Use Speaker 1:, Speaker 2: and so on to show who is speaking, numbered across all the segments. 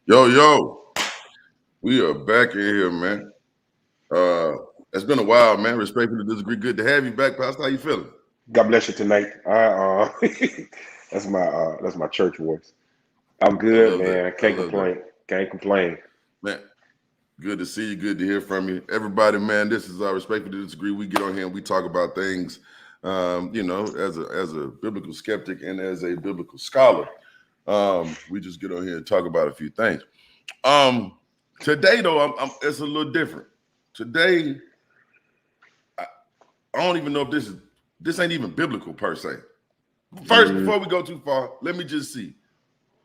Speaker 1: Yo, we are back in here, man. It's been a while, man. Respectfully disagree. Good to have you back, Pastor. How you feeling?
Speaker 2: God bless you tonight. That's my church voice. I'm
Speaker 1: I
Speaker 2: good,
Speaker 1: love that.
Speaker 2: man.
Speaker 1: I
Speaker 2: Can't
Speaker 1: love that.
Speaker 2: complain. Can't complain.
Speaker 1: Man, good to see you. Good to hear from you. Everybody, man, this is our Respectfully Disagree. We get on here and we talk about things, as a biblical skeptic and as a biblical scholar. We just get on here and talk about a few things. Today, though, it's a little different. Today, I don't even know if this ain't even biblical per se. First, before we go too far, let me just see.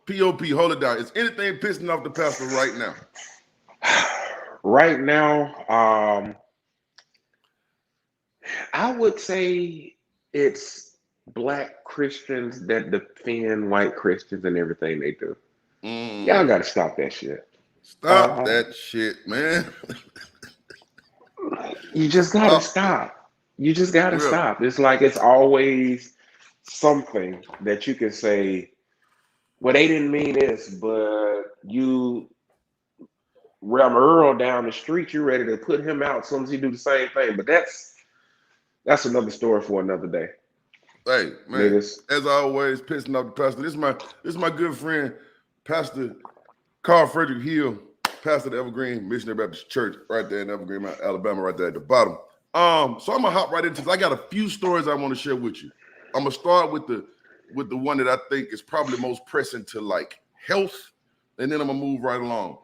Speaker 1: POP, hold it down. Is anything pissing off the pastor right now?
Speaker 2: Right now, I would say it's black Christians that defend white Christians and everything they do. Y'all got to stop that shit.
Speaker 1: Stop that shit, man.
Speaker 2: You just got to stop. You just got to stop. It's like it's always something that you can say, well, they didn't mean this, but you ram Earl down the street, you're ready to put him out as soon as he do the same thing. But that's another story for another day.
Speaker 1: Hey, man, as always, pissing off the pastor. This is my good friend, Pastor Carl Frederick Hill, pastor of the Evergreen Missionary Baptist Church, right there in Evergreen, Alabama, right there at the bottom. So I'm gonna hop right into this. I got a few stories I want to share with you. I'm gonna start with the one that I think is probably most pressing to like health, and then I'm gonna move right along.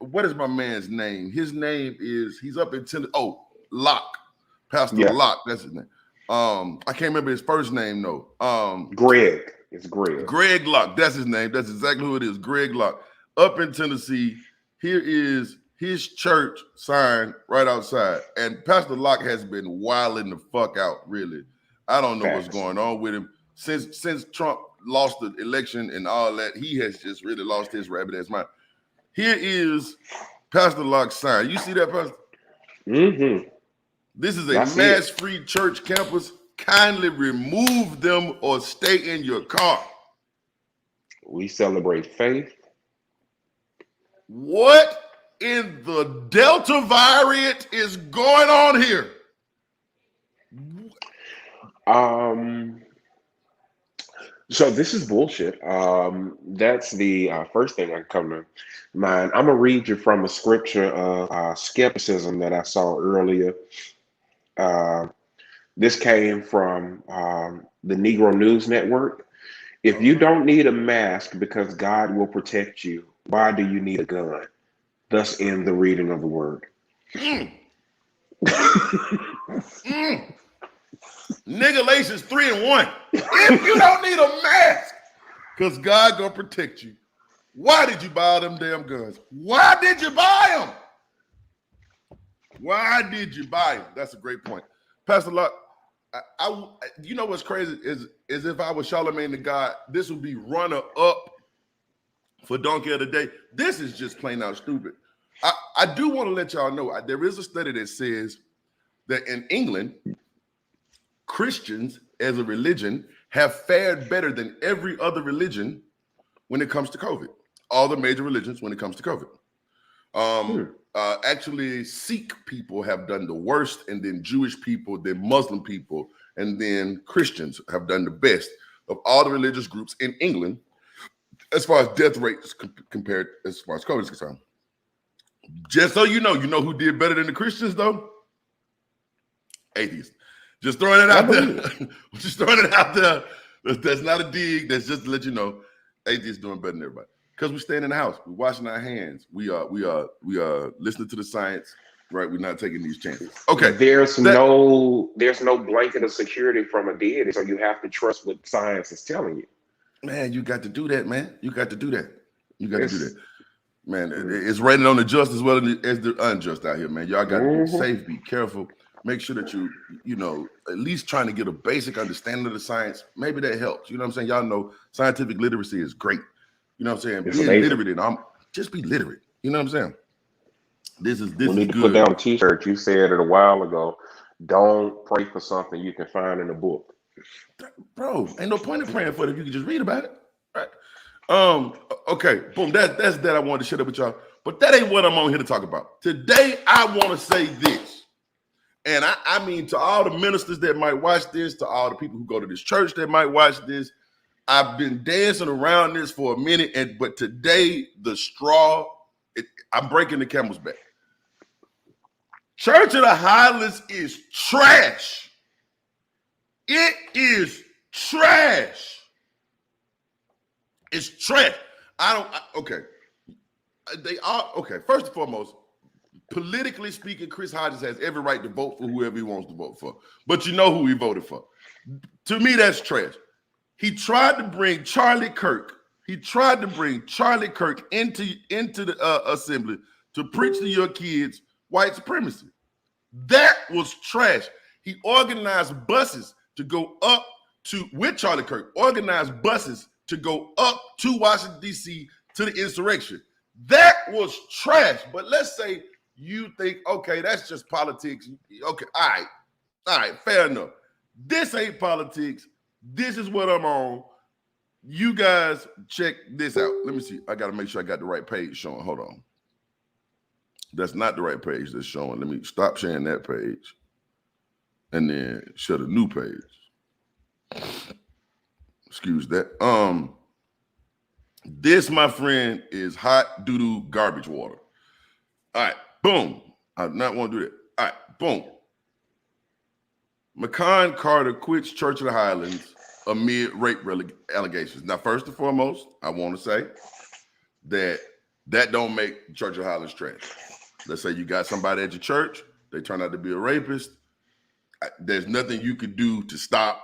Speaker 1: What is my man's name? His name is, he's up in Tennessee. Oh, Locke. Pastor Locke, that's his name. I can't remember his first name though.
Speaker 2: Greg. It's Greg.
Speaker 1: Greg Locke, that's his name. That's exactly who it is. Greg Locke. Up in Tennessee. Here is his church sign right outside. And Pastor Locke has been wilding the fuck out, really. I don't know what's going on with him. Since Trump lost the election and all that, he has just really lost his rabbit ass mind. Here is Pastor Locke's sign. You see that, Pastor?
Speaker 2: Mm-hmm.
Speaker 1: This is a mass-free church campus. Kindly remove them or stay in your car.
Speaker 2: We celebrate faith.
Speaker 1: What in the Delta variant is going on here?
Speaker 2: So this is bullshit. That's the first thing I come to mind. I'm gonna read you from a scripture of skepticism that I saw earlier. This came from the Negro News Network. If you don't need a mask because God will protect you, why do you need a gun? Thus end the reading of the word.
Speaker 1: Nigga 3-1. If you don't need a mask, because God gonna protect you, why did you buy them damn guns? Why did you buy them? Why did you buy them? That's a great point. Pastor Locke, I you know what's crazy is if I was Charlemagne the God, this would be runner up for Donkey of the Day. This is just plain out stupid. I do want to let y'all know there is a study that says that in England, Christians as a religion have fared better than every other religion when it comes to COVID. All the major religions when it comes to COVID. Actually, Sikh people have done the worst, and then Jewish people, then Muslim people, and then Christians have done the best of all the religious groups in England as far as death rates compared as far as COVID is concerned. Just so you know who did better than the Christians, though? Atheists. Just throwing it out there. Just throwing it out there. That's not a dig. That's just to let you know, atheists doing better than everybody. Because we're staying in the house, we're washing our hands, we are listening to the science, right? We're not taking these chances. Okay.
Speaker 2: There's no blanket of security from a deity, so you have to trust what science is telling you.
Speaker 1: Man, you got to do that, man. You got to do that. Man, it's raining on the just as well as the unjust out here, man. Y'all got to be safe, be careful. Make sure that you know, at least trying to get a basic understanding of the science. Maybe that helps. You know what I'm saying? Y'all know scientific literacy is great. You know what I'm saying? Being literate, and just be literate. You know what I'm saying? This is
Speaker 2: we need to put down a t-shirt. You said it a while ago. Don't pray for something you can find in a book.
Speaker 1: Bro, ain't no point in praying for it if you can just read about it. Right? Okay, boom. That's that I wanted to share that with y'all. But that ain't what I'm on here to talk about. Today, I want to say this. And I mean to all the ministers that might watch this, to all the people who go to this church that might watch this, I've been dancing around this for a minute, but today the straw, I'm breaking the camel's back. Church of the Highlands is trash. It is trash. It's trash. Okay. They are, okay, first and foremost, politically speaking, Chris Hodges has every right to vote for whoever he wants to vote for. But you know who he voted for. To me, that's trash. He tried to bring Charlie Kirk. He tried to bring Charlie Kirk into the assembly to preach to your kids white supremacy. That was trash. He organized buses to go up to, with Charlie Kirk, organized buses to go up to Washington, D.C. to the insurrection. That was trash. But let's say you think, okay, that's just politics. Okay, all right, fair enough. This ain't politics. This is what I'm on. You guys check this out. Let me see. I got to make sure I got the right page showing. Hold on. That's not the right page that's showing. Let me stop sharing that page and then show the new page. Excuse that. This, my friend, is hot doo-doo garbage water. All right, boom. I do not want to do that. All right, boom. McCon Carter quits Church of the Highlands amid rape allegations. Now, first and foremost, I want to say that don't make Church of the Highlands trash. Let's say you got somebody at your church, they turn out to be a rapist. There's nothing you could do to stop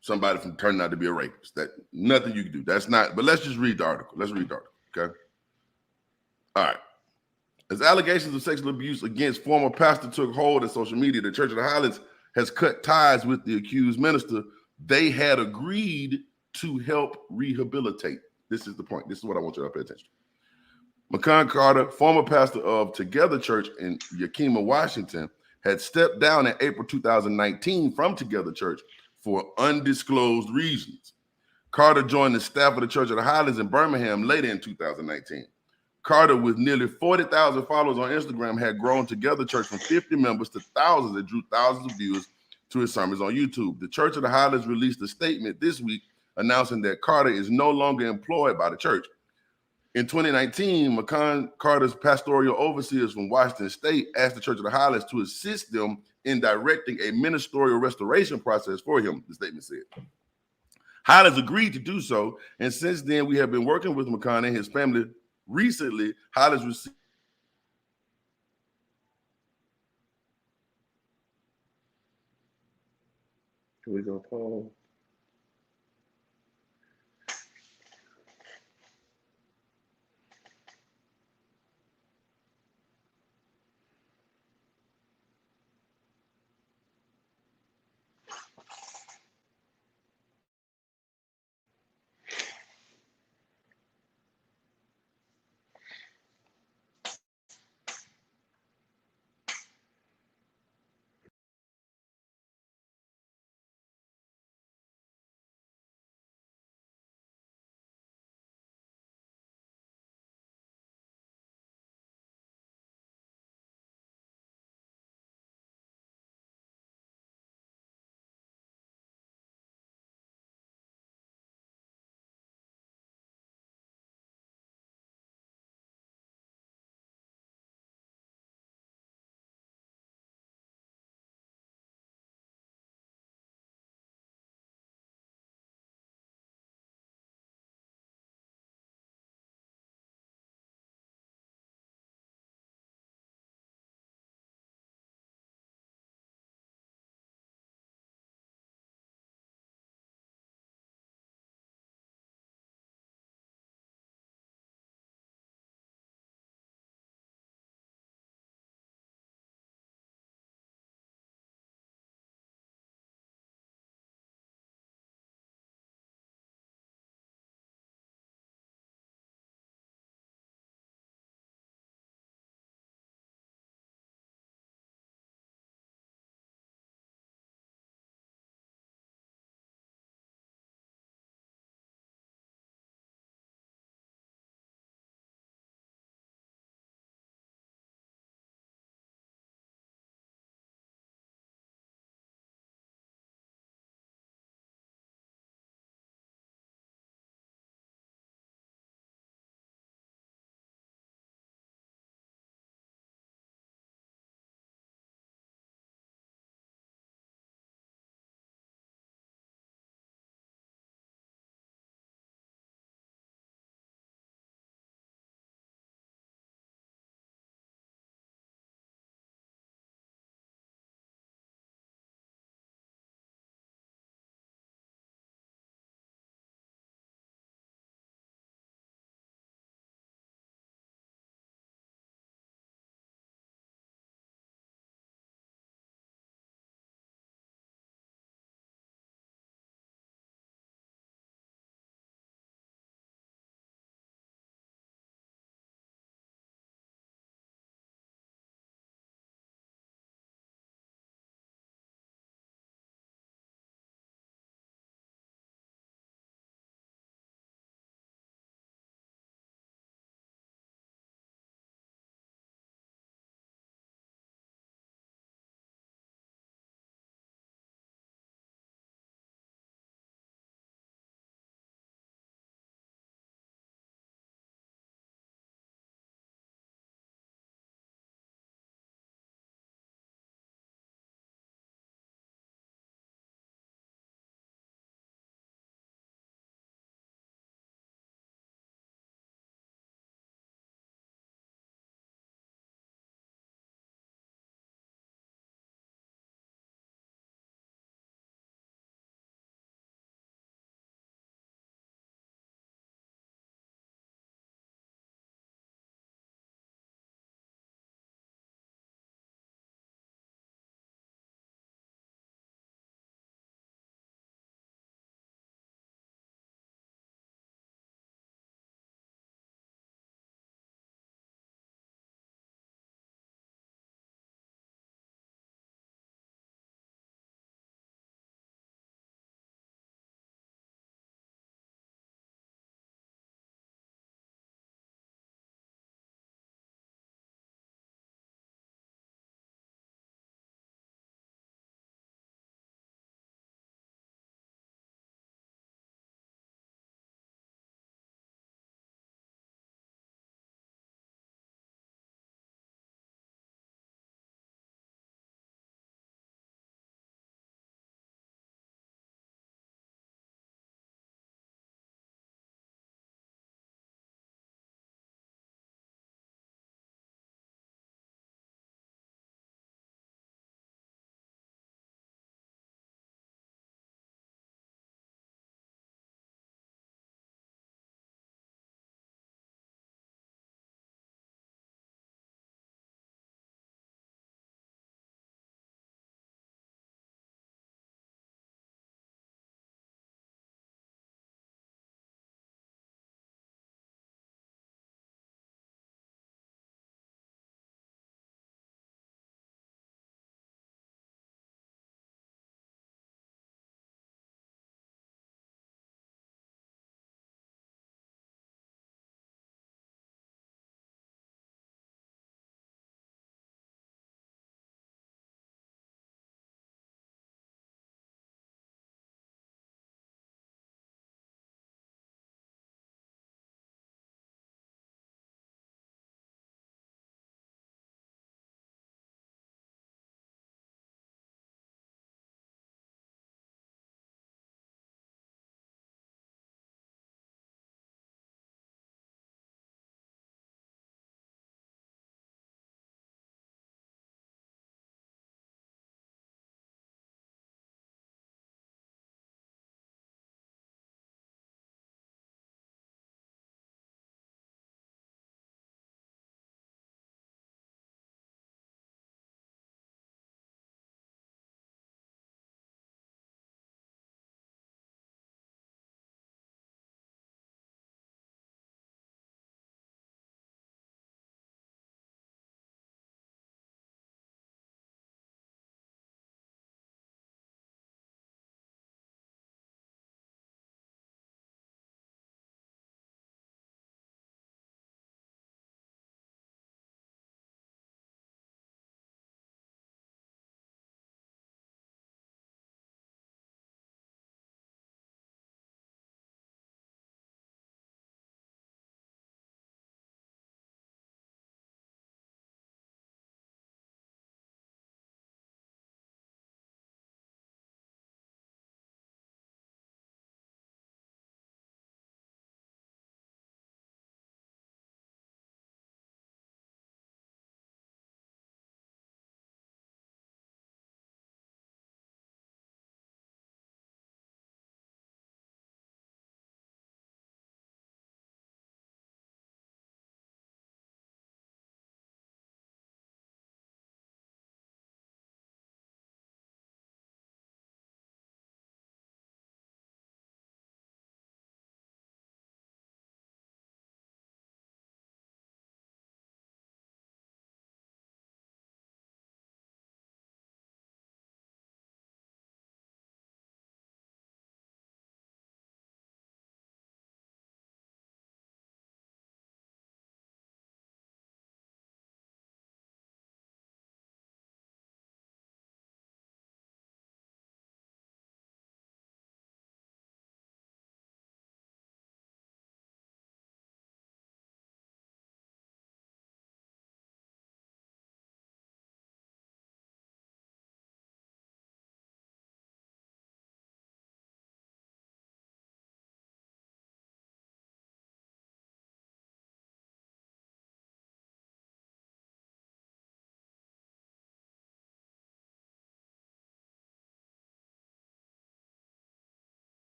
Speaker 1: somebody from turning out to be a rapist. That nothing you can do. That's not, but let's just read the article. Let's read the article, okay? All right. As allegations of sexual abuse against former pastor took hold of social media, the Church of the Highlands has cut ties with the accused minister. They had agreed to help rehabilitate. This is the point. This is what I want you to pay attention to. McCon Carter, former pastor of Together Church in Yakima, Washington, had stepped down in April 2019 from Together Church for undisclosed reasons. Carter joined the staff of the Church of the Highlands in Birmingham later in 2019. Carter, with nearly 40,000 followers on Instagram, had grown Together Church from 50 members to thousands that drew thousands of viewers to his sermons on YouTube. The Church of the Highlands released a statement this week announcing that Carter is no longer employed by the church. In 2019, McCon Carter's pastoral overseers from Washington State asked the Church of the Highlands to assist them in directing a ministerial restoration process for him, the statement said. Highlands agreed to do so, and since then, we have been working with McCon and his family. Recently, Highlands received
Speaker 2: We gonna pause.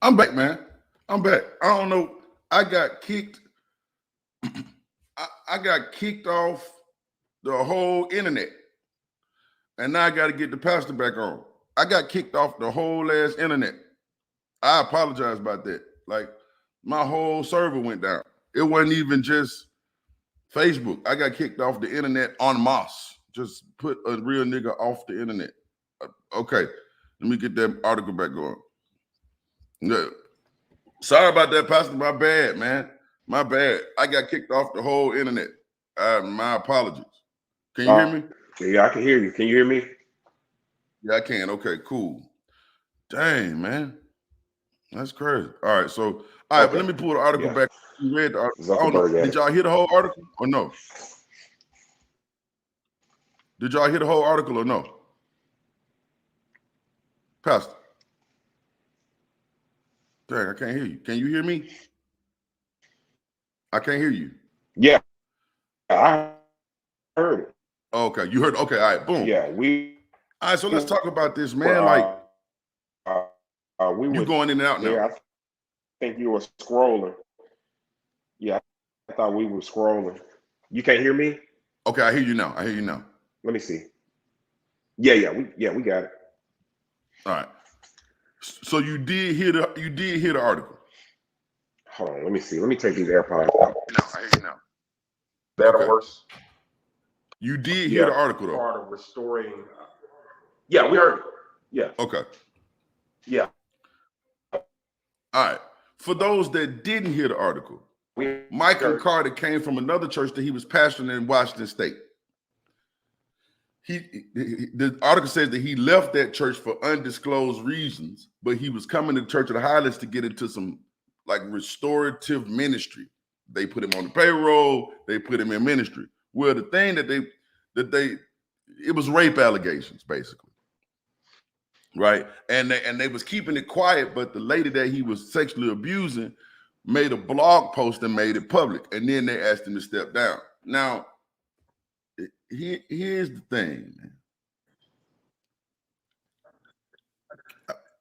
Speaker 1: I'm back, man. I'm back. I don't know. I got kicked. I got kicked off the whole internet, and now I got to get the pastor back on. I got kicked off the whole ass internet. I apologize about that. Like my whole server went down. It wasn't even just Facebook. I got kicked off the internet en masse. Just put a real nigga off the internet. Okay, let me get that article back going. Yeah. Sorry about that, Pastor. My bad, man. My bad. I got kicked off the whole internet. My apologies. Can you hear me?
Speaker 2: Yeah, I can hear you. Can you hear me?
Speaker 1: Yeah, I can. Okay, cool. Dang, man. That's crazy. All right, so but let me pull the article back. You read the article. I don't know. Did y'all hear the whole article or no? Did y'all hear the whole article or no? Pastor. Dang, I can't hear you. Can you hear me? I can't hear you.
Speaker 2: Yeah, I heard it.
Speaker 1: Okay, you heard. Okay, all right, boom.
Speaker 2: Yeah,
Speaker 1: all right, so let's talk about this, man. Like,
Speaker 2: we
Speaker 1: you
Speaker 2: were
Speaker 1: going in and out
Speaker 2: there,
Speaker 1: now.
Speaker 2: I think you were scrolling. Yeah, I thought we were scrolling. You can't hear me?
Speaker 1: Okay, I hear you now. I hear you now.
Speaker 2: Let me see. Yeah, we got it.
Speaker 1: All right. So you did hear the article.
Speaker 2: Hold on, let me see. Let me take these AirPods out.
Speaker 1: I hear you now.
Speaker 2: Better, worse.
Speaker 1: You did hear the article though.
Speaker 2: Part of restoring. Yeah, we heard it. Yeah.
Speaker 1: Okay.
Speaker 2: Yeah.
Speaker 1: All right. For those that didn't hear the article, Michael Carter came from another church that he was pastoring in Washington State. The article says that he left that church for undisclosed reasons, but he was coming to Church of the Highlands to get into some like restorative ministry. They put him on the payroll. They put him in ministry. Well, the thing it was rape allegations, basically. Right. And they was keeping it quiet, but the lady that he was sexually abusing made a blog post and made it public. And then they asked him to step down. Now, here's the thing, man.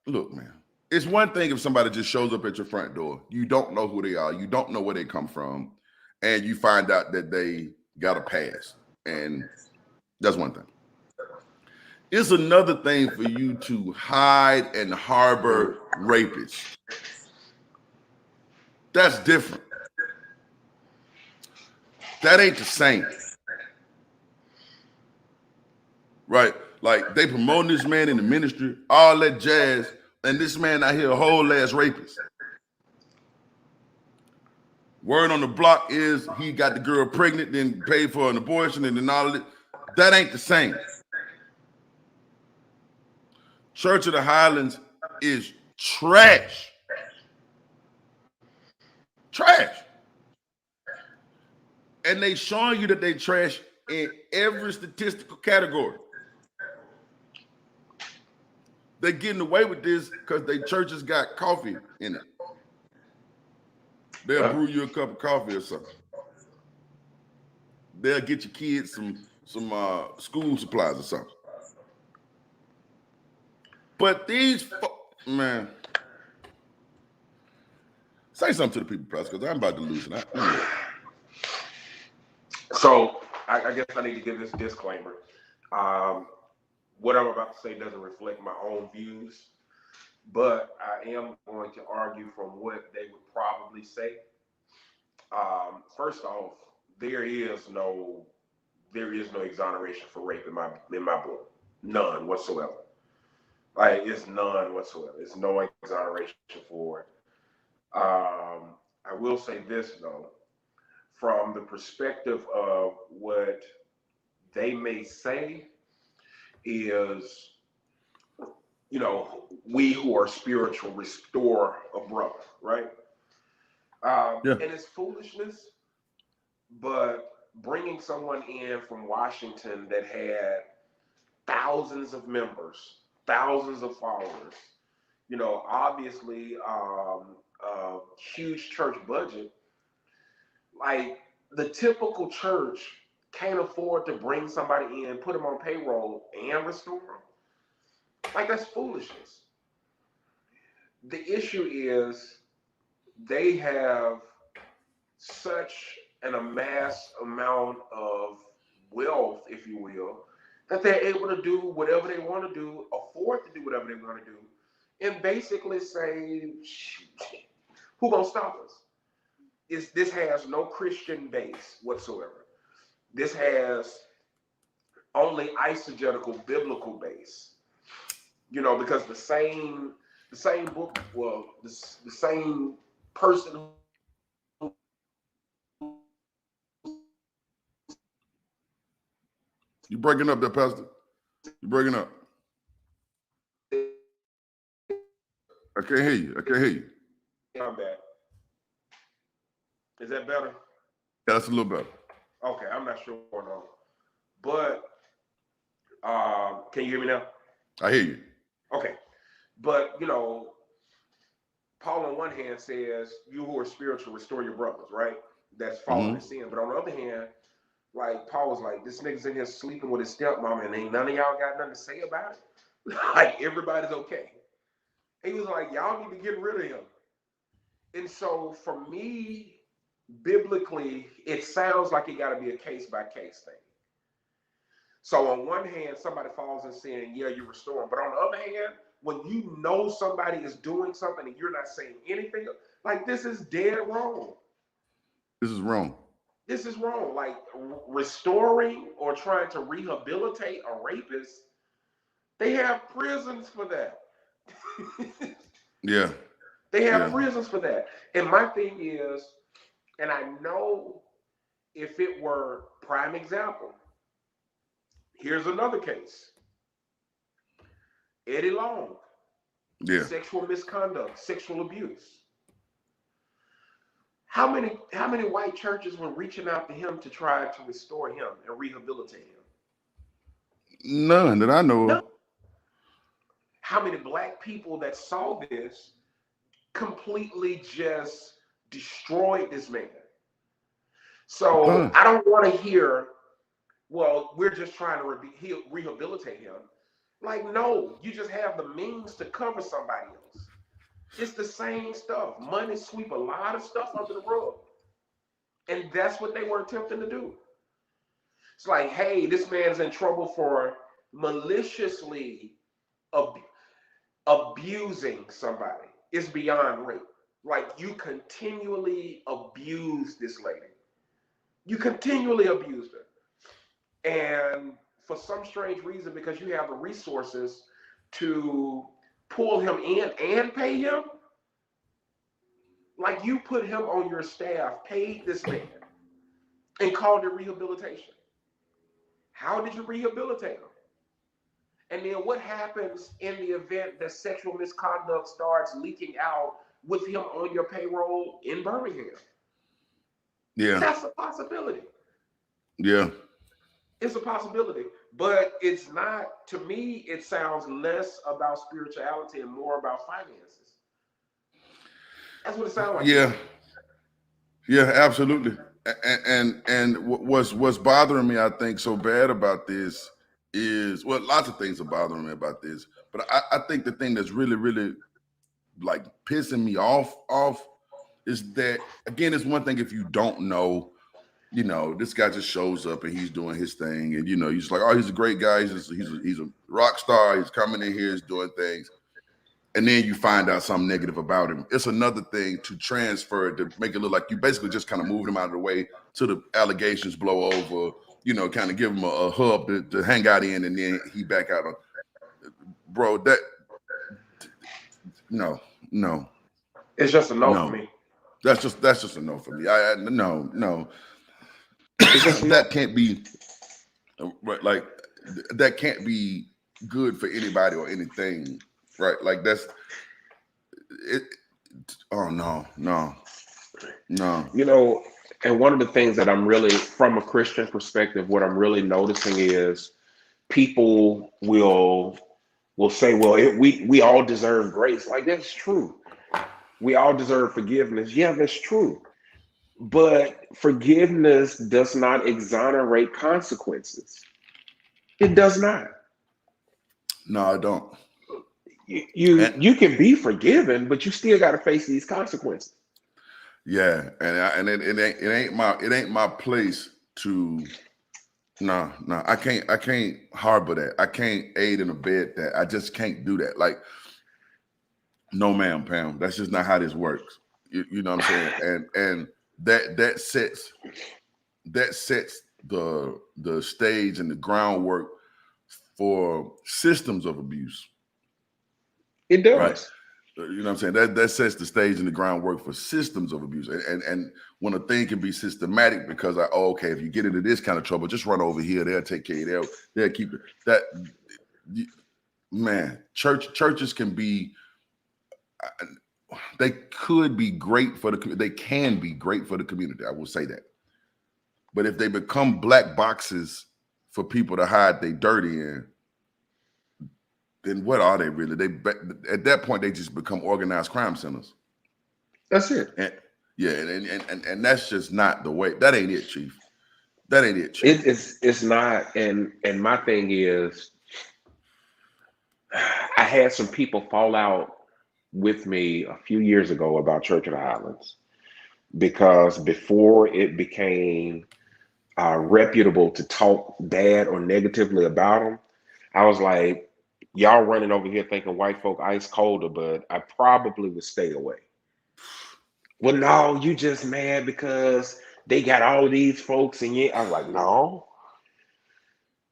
Speaker 1: Look, man, it's one thing if somebody just shows up at your front door. You don't know who they are. You don't know where they come from. And you find out that they got a past. And that's one thing. It's another thing for you to hide and harbor rapists. That's different. That ain't the same. Right? Like they promoting this man in the ministry, all that jazz, and this man out here a whole ass rapist. Word on the block is he got the girl pregnant, then paid for an abortion, and then all of it. That ain't the same. Church of the Highlands is trash. Trash. And they showing you that they trash in every statistical category. They're getting away with this because their churches got coffee in it. They'll brew you a cup of coffee or something. They'll get your kids some school supplies or something. But these man, say something to the people, press, because I'm about to lose it.
Speaker 2: So I guess I need to give this disclaimer. What I'm about to say doesn't reflect my own views, but I am going to argue from what they would probably say. First off, there is no exoneration for rape in my book. None whatsoever. Like it's none whatsoever. It's no exoneration for it. I will say this though, from the perspective of what they may say is, we who are spiritual restore a brother, right? And it's foolishness, but bringing someone in from Washington that had thousands of members, thousands of followers, obviously a huge church budget, like the typical church can't afford to bring somebody in, put them on payroll, and restore them. Like, that's foolishness. The issue is they have such an amassed amount of wealth, if you will, that they're able to do whatever they want to do, afford to do whatever they want to do, and basically say, who gonna stop us? This has no Christian base whatsoever. This has only eisegetical biblical base. Because the same book, well, the same person who
Speaker 1: You breaking up there, Pastor? You breaking up? I can't hear you. I can't hear you.
Speaker 2: I'm back. Is that better?
Speaker 1: Yeah, that's a little better.
Speaker 2: Okay, I'm not sure what's going on. But can you hear me now?
Speaker 1: I hear you.
Speaker 2: Okay. But Paul on one hand says, you who are spiritual, restore your brothers, right? That's falling in sin. But on the other hand, like Paul was like, this nigga's in here sleeping with his stepmom and ain't none of y'all got nothing to say about it. Like everybody's okay. He was like, y'all need to get rid of him. And so for me, biblically, it sounds like it got to be a case-by-case thing. So on one hand, somebody falls in sin, yeah, you restore them. But on the other hand, when you know somebody is doing something and you're not saying anything, like this is dead wrong.
Speaker 1: This is wrong.
Speaker 2: This is wrong. Like restoring or trying to rehabilitate a rapist, they have prisons for that.
Speaker 1: Yeah.
Speaker 2: They have prisons for that. And my thing is, and I know if it were prime example, here's another case. Eddie Long.
Speaker 1: Yeah.
Speaker 2: Sexual misconduct, sexual abuse. How many white churches were reaching out to him to try to restore him and rehabilitate him?
Speaker 1: None that I know of.
Speaker 2: How many black people that saw this completely just destroyed this man? So I don't want to hear, well, we're just trying to rehabilitate him. Like, no, you just have the means to cover somebody else. It's the same stuff. Money sweep a lot of stuff under the rug. And that's what they were attempting to do. It's like, hey, this man's in trouble for maliciously abusing somebody. It's beyond rape. Like, you continually abuse this lady. You continually abused her. And for some strange reason, because you have the resources to pull him in and pay him, like you put him on your staff, paid this man, and called it rehabilitation. How did you rehabilitate him? And then what happens in the event that sexual misconduct starts leaking out with him on your payroll in Birmingham?
Speaker 1: Yeah.
Speaker 2: That's a possibility.
Speaker 1: Yeah.
Speaker 2: It's a possibility. But it's not, to me, it sounds less about spirituality and more about finances. That's what it sounds like.
Speaker 1: Yeah. Yeah, absolutely. And what's bothering me, I think, so bad about this is, well, lots of things are bothering me about this, but I think the thing that's really, really like pissing me off is that, again, it's one thing if you don't know, this guy just shows up and he's doing his thing, and you're just like, oh, he's a great guy, he's a rock star, he's coming in here, he's doing things, and then you find out something negative about him. It's another thing to transfer it, to make it look like you basically just kind of moved him out of the way till the allegations blow over, kind of give him a hub to hang out in, and then he back out on. Bro, that no.
Speaker 2: It's just a no for me.
Speaker 1: That's just a no for me. No. That can't be like, that can't be good for anybody or anything, right? Like that's it. Oh no.
Speaker 2: And one of the things that I'm really, from a Christian perspective, what I'm really noticing is people will say, well, we all deserve grace. Like, that's true. We all deserve forgiveness. Yeah, that's true. But forgiveness does not exonerate consequences. It does not.
Speaker 1: No, I don't.
Speaker 2: you
Speaker 1: And
Speaker 2: you can be forgiven, but you still got to face these consequences.
Speaker 1: yeah, and it ain't my place to. No, I can't harbor that. I can't aid and abet that. I just can't do that. Like, no, ma'am, Pam. That's just not how this works. You know what I'm saying? And that sets the stage and the groundwork for systems of abuse,
Speaker 2: It
Speaker 1: right?
Speaker 2: does.
Speaker 1: You know what I'm saying? That sets the stage and the groundwork for systems of abuse. And when a thing can be systematic, because okay, if you get into this kind of trouble, just run over here. They'll take care of you. They'll keep it. That, man, churches can be, they could be great for they can be great for the community. I will say that. But if they become black boxes for people to hide their dirty in, then what are they really? At that point, they just become organized crime centers.
Speaker 2: That's it.
Speaker 1: And yeah, and that's just not the way. That ain't it, Chief. That ain't it, Chief.
Speaker 2: It's not. And my thing is, I had some people fall out with me a few years ago about Church of the Highlands because before it became reputable to talk bad or negatively about them, I was like, y'all running over here thinking white folk ice colder, but I probably would stay away. Well, no, you just mad because they got all these folks and I was like, no.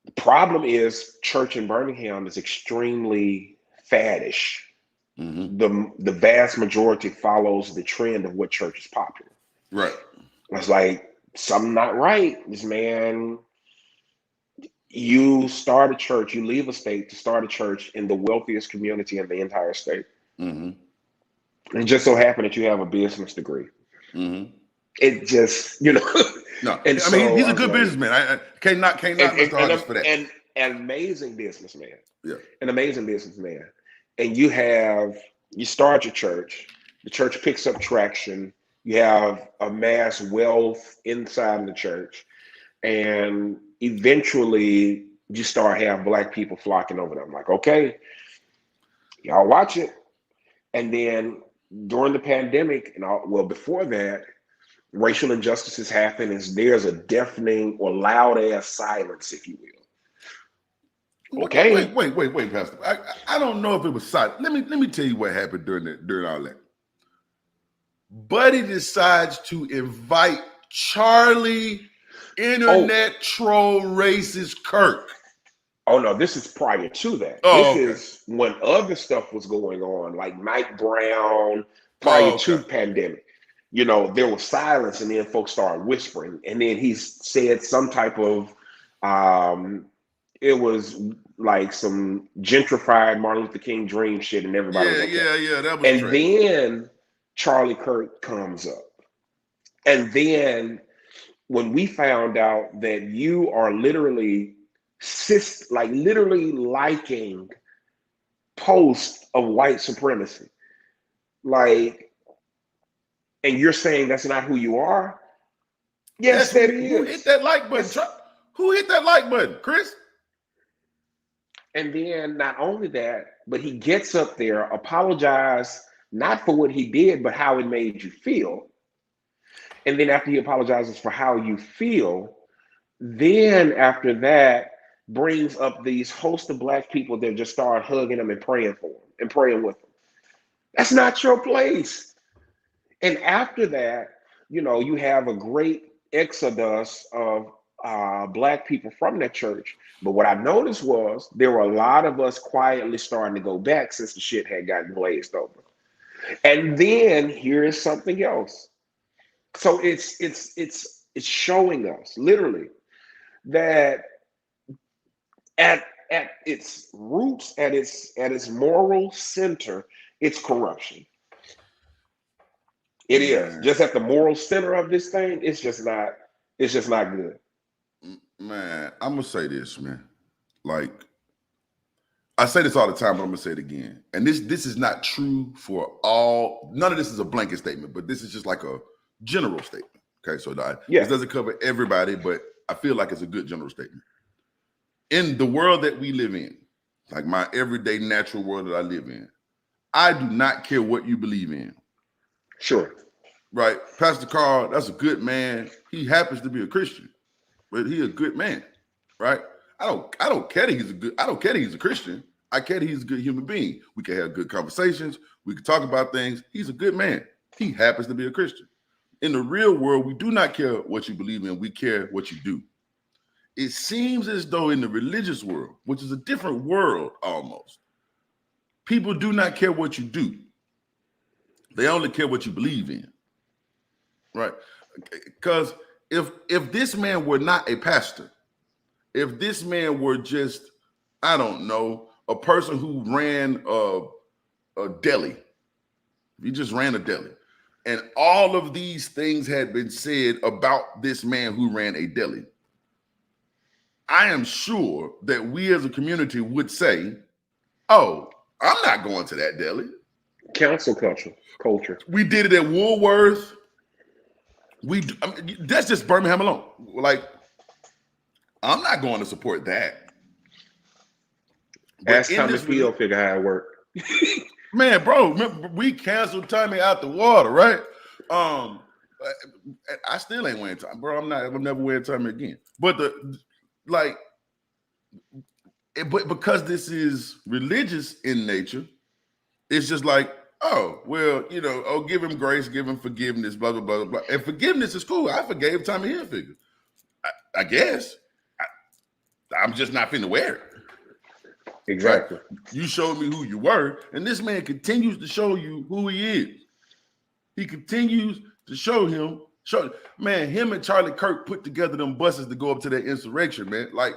Speaker 2: The problem is church in Birmingham is extremely faddish.
Speaker 1: Mm-hmm.
Speaker 2: The vast majority follows the trend of what church is popular.
Speaker 1: Right.
Speaker 2: I was like, something not right. This man, you start a church, you leave a state to start a church in the wealthiest community in the entire state.
Speaker 1: Mm-hmm.
Speaker 2: And it just so happened that you have a business degree.
Speaker 1: Mm-hmm.
Speaker 2: It just,
Speaker 1: No,
Speaker 2: And
Speaker 1: I mean,
Speaker 2: so
Speaker 1: he's
Speaker 2: I
Speaker 1: a
Speaker 2: was
Speaker 1: good
Speaker 2: like,
Speaker 1: businessman. I can't knock Mr. Hodges for that.
Speaker 2: and an amazing businessman.
Speaker 1: Yeah.
Speaker 2: An amazing businessman. And you start your church, the church picks up traction, you have amassed wealth inside the church, and eventually you start having black people flocking over them. Like, okay, y'all watch it. And then during the pandemic and well, before that, racial injustices happen is there's a deafening or loud ass silence, if you will. Okay.
Speaker 1: Wait, Pastor. I don't know if it was silent. Let me tell you what happened during all that. Buddy decides to invite Charlie internet troll racist Kirk.
Speaker 2: Oh no, this is prior to that.
Speaker 1: Oh,
Speaker 2: This
Speaker 1: okay.
Speaker 2: is when other stuff was going on, like Mike Brown, prior to the pandemic. There was silence, and then folks started whispering, and then he said some type of it was like some gentrified Martin Luther King dream shit, and everybody was okay.
Speaker 1: Yeah, that was
Speaker 2: And
Speaker 1: trash.
Speaker 2: then Charlie Kirk comes up. And then when we found out that you are literally literally liking posts of white supremacy, like, and you're saying that's not who you are. Yes, that is.
Speaker 1: Who hit that like button? Who hit that like button, Chris?
Speaker 2: And then not only that, but he gets up there, apologize not for what he did, but how it made you feel. And then after he apologizes for how you feel, then after that brings up these host of black people that just start hugging them and praying for them and praying with them. That's not your place. And after that, you have a great exodus of black people from that church. But what I noticed was there were a lot of us quietly starting to go back since the shit had gotten glazed over. And then here is something else. So it's showing us literally that at its roots, at its moral center, it's corruption. It is just at the moral center of this thing. It's just not good.
Speaker 1: Man, I'm gonna say this, man. Like, I say this all the time, but I'm gonna say it again. And this is not true for all. None of this is a blanket statement, but this is just like a general statement. Okay, so this doesn't cover everybody, but I feel like it's a good general statement. In the world that we live in, like my everyday natural world that I live in. I do not care what you believe in.
Speaker 2: Sure.
Speaker 1: Right? Pastor Carl, that's a good man. He happens to be a Christian, but he a good man, right? I don't care that he's a Christian. I care that he's a good human being. We can have good conversations. We can talk about things. He's a good man. He happens to be a Christian. In the real world, we do not care what you believe in. We care what you do. It seems as though in the religious world, which is a different world almost, people do not care what you do. They only care what you believe in, right? Because if this man were not a pastor, if this man were just, I don't know, a person who ran a deli, if he just ran a deli, and all of these things had been said about this man who ran a deli, I am sure that we as a community would say, oh, I'm not going to that deli.
Speaker 2: Council culture.
Speaker 1: We did it at Woolworth. That's just Birmingham alone. Like, I'm not going to support that.
Speaker 2: Ask Tommy Field figure how it worked.
Speaker 1: Man, bro, we canceled Tommy out the water, right? I still ain't wearing Tommy, bro. I'm never wearing Tommy again. But but because this is religious in nature, it's just like, oh, well, give him grace, give him forgiveness, blah, blah, blah, blah. And forgiveness is cool. I forgave Tommy Hilfiger. I guess. I'm just not finna wear it.
Speaker 2: Exactly.
Speaker 1: Right? You showed me who you were, and this man continues to show you who he is. He continues to show him, him and Charlie Kirk put together them buses to go up to that insurrection, man. Like,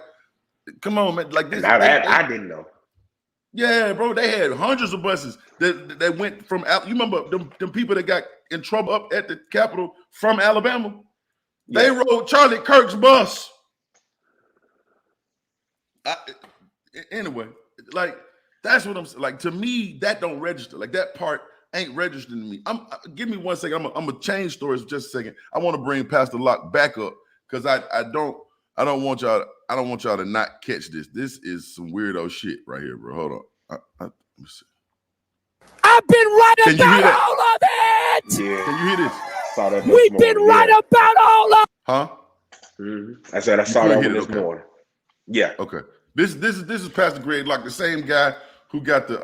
Speaker 1: come on, man. Like this.
Speaker 2: I didn't know.
Speaker 1: Yeah, bro. They had hundreds of buses that went from. You remember them people that got in trouble up at the Capitol from Alabama? Yeah. They rode Charlie Kirk's bus. Anyway, like that's what I'm saying. Like to me, that don't register. Like that part ain't registering to me. Give me 1 second. I'm gonna change stories for just a second. I want to bring Pastor Locke back up because I don't want y'all to not catch this. This is some weirdo shit right here, bro. Hold on. Let me see.
Speaker 3: I've been right about all of it.
Speaker 1: Yeah. Can you hear this?
Speaker 3: We've been right about all of.
Speaker 1: Huh?
Speaker 2: Mm-hmm. I said I saw that one this morning. Yeah.
Speaker 1: Okay. This is Pastor Greg Locke, the same guy who got the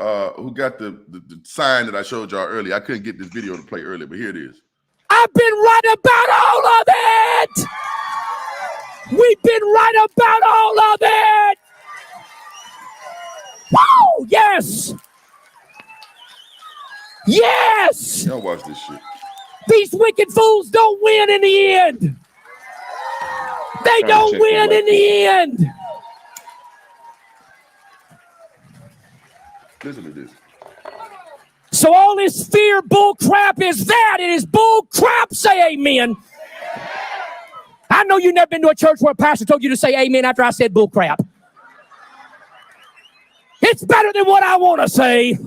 Speaker 1: sign that I showed y'all earlier. I couldn't get this video to play earlier, but here it is.
Speaker 3: I've been right about all of it. We've been right about all of it. Woo! Yes. Yes.
Speaker 1: Y'all watch this shit.
Speaker 3: These wicked fools don't win in the end. They don't win in the end.
Speaker 1: Listen to this.
Speaker 3: So all this fear bull crap is that. It is bull crap. Say amen. I know you've never been to a church where a pastor told you to say amen after I said bull crap. It's better than what I want to say.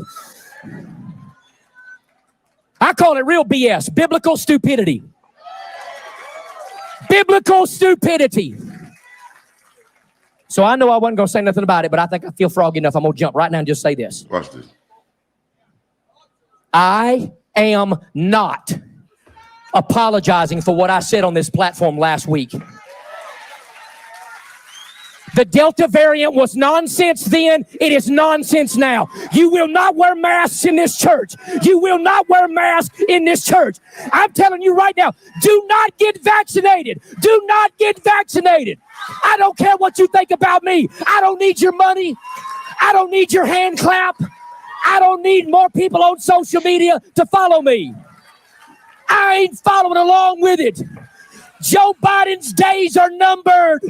Speaker 3: I call it real BS, biblical stupidity. Biblical stupidity. So I know I wasn't going to say nothing about it, but I think I feel froggy enough. I'm going to jump right now and just say this.
Speaker 1: Watch this.
Speaker 3: I am not apologizing for what I said on this platform last week. The Delta variant was nonsense then. It is nonsense now. You will not wear masks in this church. You will not wear masks in this church. I'm telling you right now, do not get vaccinated. Do not get vaccinated. I don't care what you think about me. I don't need your money. I don't need your hand clap. I don't need more people on social media to follow me. I ain't following along with it. Joe Biden's days are numbered.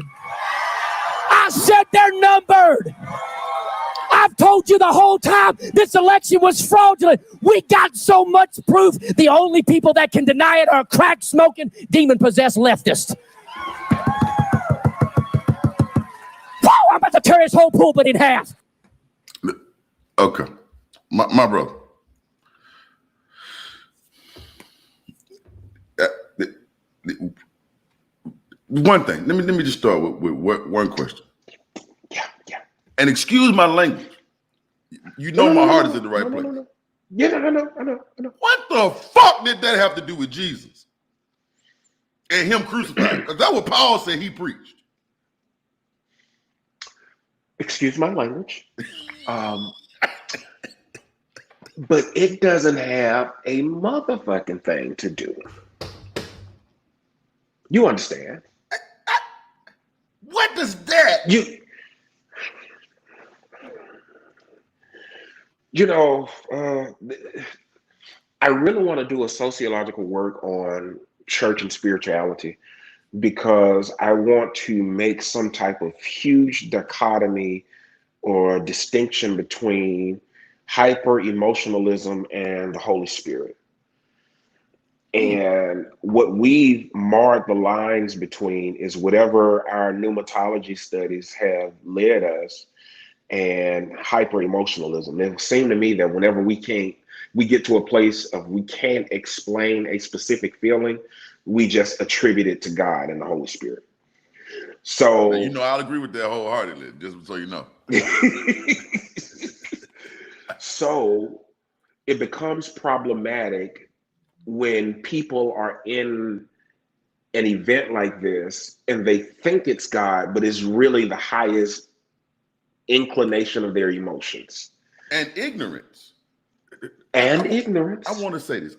Speaker 3: I said they're numbered. I've told you the whole time this election was fraudulent. We got so much proof. The only people that can deny it are crack-smoking, demon-possessed leftists. Woo! I'm about to tear his whole pulpit in half.
Speaker 1: Okay. My brother. One thing. Let me just start with one question.
Speaker 2: Yeah.
Speaker 1: And excuse my language. You know my heart is in the right place.
Speaker 2: No. Yeah, I know.
Speaker 1: What the fuck did that have to do with Jesus and him crucified? Because that's what Paul said he preached.
Speaker 2: Excuse my language. But it doesn't have a motherfucking thing to do. You understand?
Speaker 1: What does that?
Speaker 2: You know, I really want to do a sociological work on church and spirituality because I want to make some type of huge dichotomy or distinction between hyper emotionalism and the Holy Spirit. And what we've marred the lines between is whatever our pneumatology studies have led us and hyper emotionalism. It seemed to me that whenever we get to a place of we can't explain a specific feeling, we just attribute it to God and the Holy Spirit. So,
Speaker 1: you know, I'll agree with that wholeheartedly, just so you know.
Speaker 2: So it becomes problematic when people are in an event like this and they think it's God, but it's really the highest inclination of their emotions.
Speaker 1: And ignorance.
Speaker 2: I
Speaker 1: want to say this.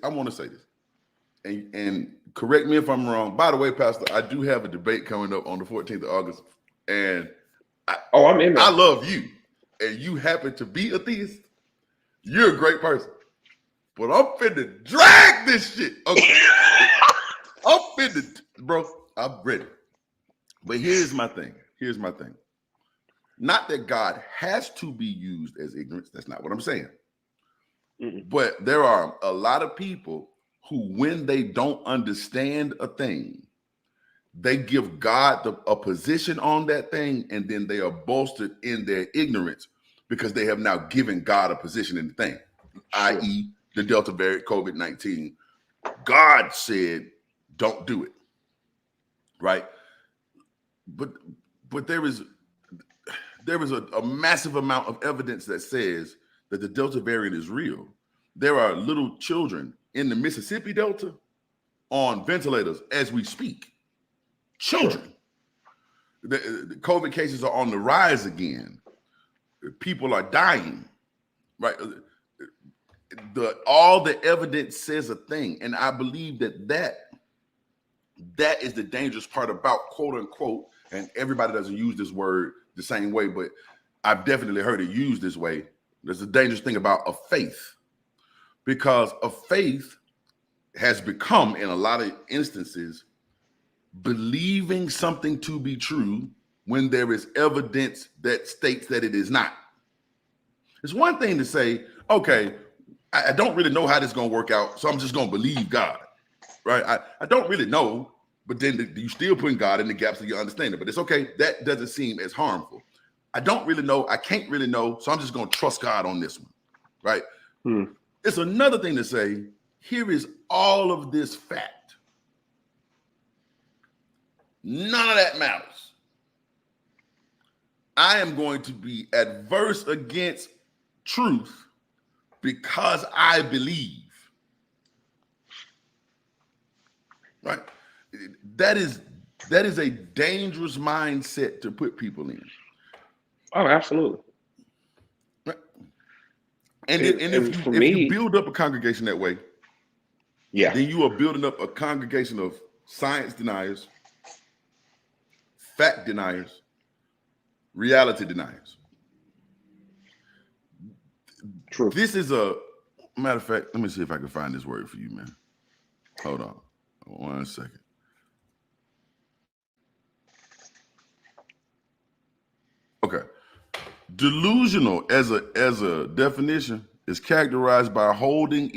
Speaker 1: And correct me if I'm wrong. By the way, Pastor, I do have a debate coming up on the 14th of August. And
Speaker 2: I'm in there.
Speaker 1: I love you. And you happen to be a theist. You're a great person. But I'm finna drag this shit. Okay. Bro, I'm ready. But here's my thing. Not that God has to be used as ignorance. That's not what I'm saying. But there are a lot of people who, when they don't understand a thing, they give God a position on that thing, and then they are bolstered in their ignorance because they have now given God a position in the thing, i.e., the Delta variant, COVID-19. God said, don't do it, right? But there is a massive amount of evidence that says that the Delta variant is real. There are little children in the Mississippi Delta on ventilators as we speak. Children. The COVID cases are on the rise again. People are dying, right? All the evidence says a thing, and I believe that is the dangerous part about quote unquote, and everybody doesn't use this word the same way, but I've definitely heard it used this way. There's a dangerous thing about a faith, because a faith has become, in a lot of instances, believing something to be true when there is evidence that states that it is not. It's one thing to say, okay, I don't really know how this is going to work out, so I'm just going to believe God, right? I don't really know, but then you still putting God in the gaps of your understanding. But it's okay. That doesn't seem as harmful. I don't really know. I can't really know, so I'm just going to trust God on this one, right? It's another thing to say, here is all of this fact. None of that matters. I am going to be adverse against truth because I believe, right? That is a dangerous mindset to put people in.
Speaker 2: Oh, absolutely.
Speaker 1: Right? And if you build up a congregation that way, then you are building up a congregation of science deniers, fact deniers, reality deniers.
Speaker 2: True.
Speaker 1: This is a matter of fact. Let me see if I can find this word for you, man. Hold on 1 second. Okay. Delusional as a definition is characterized by holding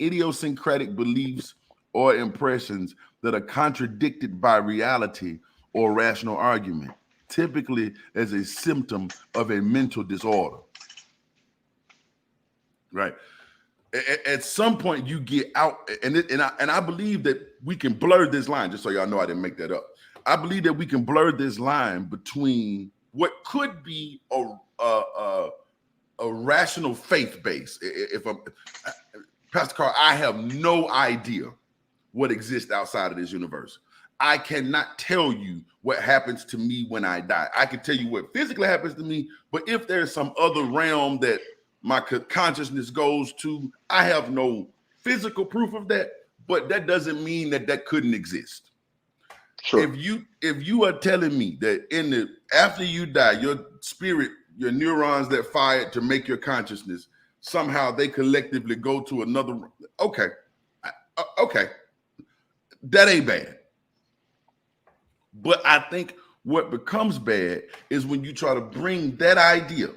Speaker 1: idiosyncratic beliefs or impressions that are contradicted by reality or rational argument, typically as a symptom of a mental disorder. Right. At some point you get out, and I believe that we can blur this line, just so y'all know I didn't make that up. I believe that we can blur this line between what could be a a rational faith base. If I'm Pastor Carl, I have no idea what exists outside of this universe. I cannot tell you what happens to me when I die. I can tell you what physically happens to me, but if there's some other realm that my consciousness goes to, I have no physical proof of that, but that doesn't mean that that couldn't exist.
Speaker 2: Sure.
Speaker 1: If you are telling me that after you die, your spirit, your neurons that fired to make your consciousness, somehow they collectively go to another, okay, that ain't bad. But I think what becomes bad is when you try to bring that idea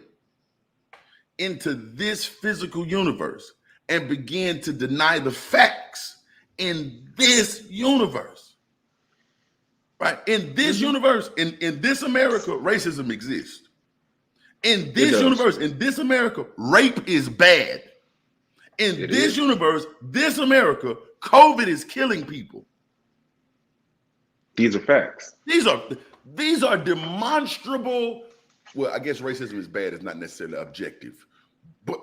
Speaker 1: into this physical universe and begin to deny the facts in this universe. Right? In this universe, in this America, racism exists. In this universe, in this America, rape is bad. In this universe, this America, COVID is killing people.
Speaker 2: These are facts.
Speaker 1: These are demonstrable. Well, I guess racism is bad. It's not necessarily objective, but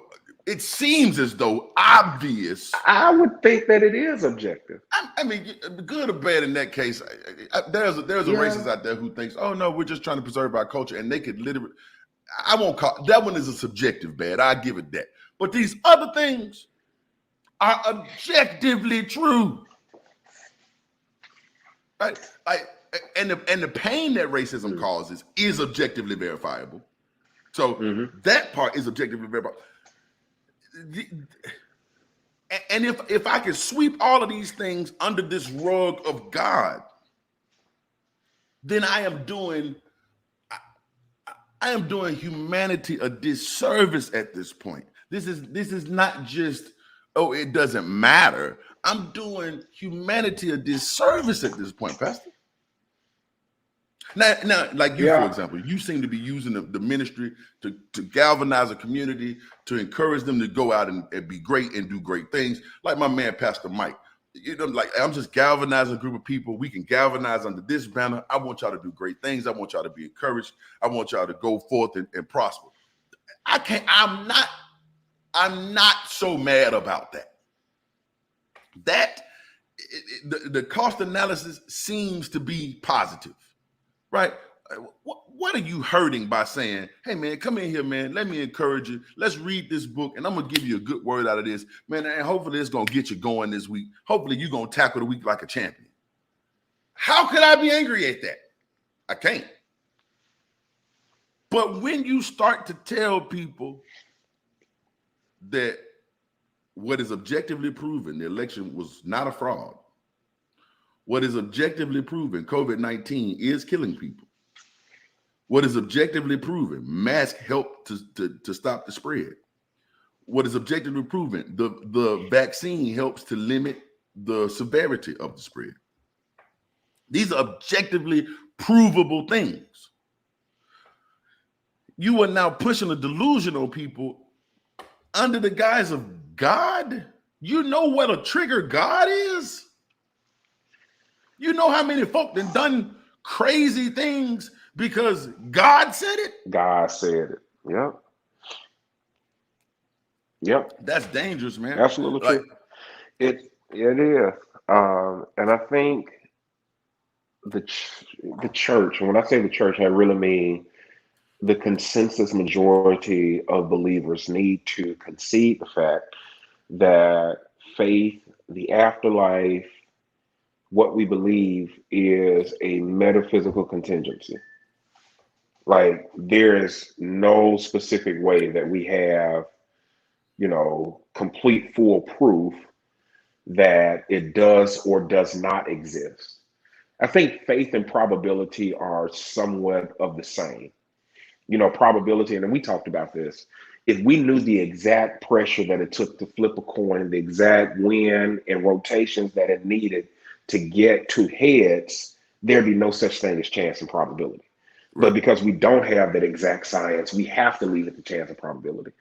Speaker 1: it seems as though obvious.
Speaker 2: I would think that it is objective.
Speaker 1: I mean, good or bad in that case. There's a racist out there who thinks, oh no, we're just trying to preserve our culture, and they could literally. I won't call that one is a subjective bad. I give it that. But these other things are objectively true. Right? And the pain that racism causes is objectively verifiable. So that part is objectively verifiable. And if I can sweep all of these things under this rug of God, then I am doing humanity a disservice at this point. This is not just, oh, it doesn't matter. I'm doing humanity a disservice at this point, Pastor. Now, like you, for example, you seem to be using the ministry to galvanize a community, to encourage them to go out and be great and do great things. Like my man, Pastor Mike. You know, like I'm just galvanizing a group of people. We can galvanize under this banner. I want y'all to do great things. I want y'all to be encouraged. I want y'all to go forth and prosper. I'm not so mad about that. The cost analysis seems to be positive, right? What are you hurting by saying, hey man, come in here, man, let me encourage you, let's read this book and I'm gonna give you a good word out of this, man, and hopefully it's gonna get you going this week. Hopefully you're gonna tackle the week like a champion. How could I be angry at that? I can't. But when you start to tell people that what is objectively proven, the election was not a fraud. What is objectively proven, COVID-19 is killing people. What is objectively proven, masks help to stop the spread. What is objectively proven, the vaccine helps to limit the severity of the spread. These are objectively provable things. You are now pushing a delusion on people under the guise of God. You know what a trigger God is? You know how many folk done crazy things because God said it?
Speaker 2: God said it. Yep.
Speaker 1: That's dangerous, man.
Speaker 2: Absolutely true. It is. And I think the church, and when I say the church, I really mean the consensus majority of believers need to concede the fact that faith, the afterlife, what we believe is a metaphysical contingency. Like there is no specific way that we have, complete full proof that it does or does not exist. I think faith and probability are somewhat of the same. Probability, and we talked about this. If we knew the exact pressure that it took to flip a coin, the exact wind and rotations that it needed to get to heads, there'd be no such thing as chance and probability. Right. But because we don't have that exact science, we have to leave it to chance and probability.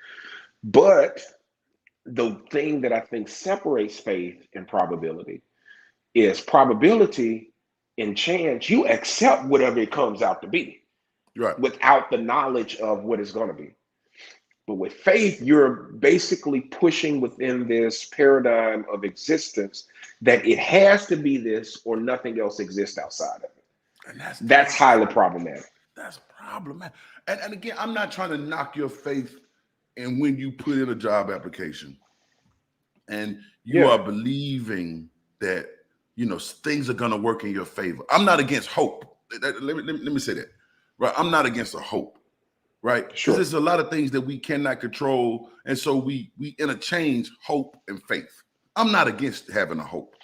Speaker 2: But the thing that I think separates faith and probability is probability and chance. You accept whatever it comes out to be.
Speaker 1: Right.
Speaker 2: Without the knowledge of what it's going to be. But with faith, you're basically pushing within this paradigm of existence that it has to be this or nothing else exists outside of it.
Speaker 1: And
Speaker 2: That's highly problematic.
Speaker 1: That's problematic. And again, I'm not trying to knock your faith in when you put in a job application and you are believing that, you know, things are going to work in your favor. I'm not against hope. Let me say that, right? I'm not against a hope, right? Because there's a lot of things that we cannot control. And so we interchange hope and faith. I'm not against having a hope.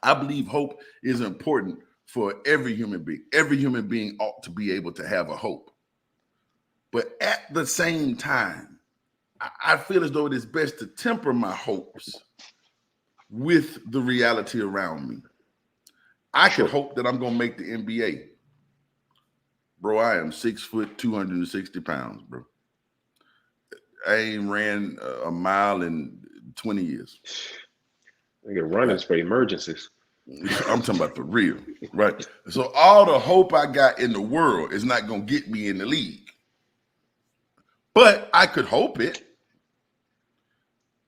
Speaker 1: I believe hope is important for every human being. Every human being ought to be able to have a hope. But at the same time, I feel as though it is best to temper my hopes with the reality around me. I could hope that I'm going to make the NBA. Bro, I am 6 foot, 260 pounds, bro. I ain't ran a mile in 20 years.
Speaker 2: Nigga, running's for emergencies.
Speaker 1: I'm talking about for real, right? So all the hope I got in the world is not going to get me in the league. But I could hope it.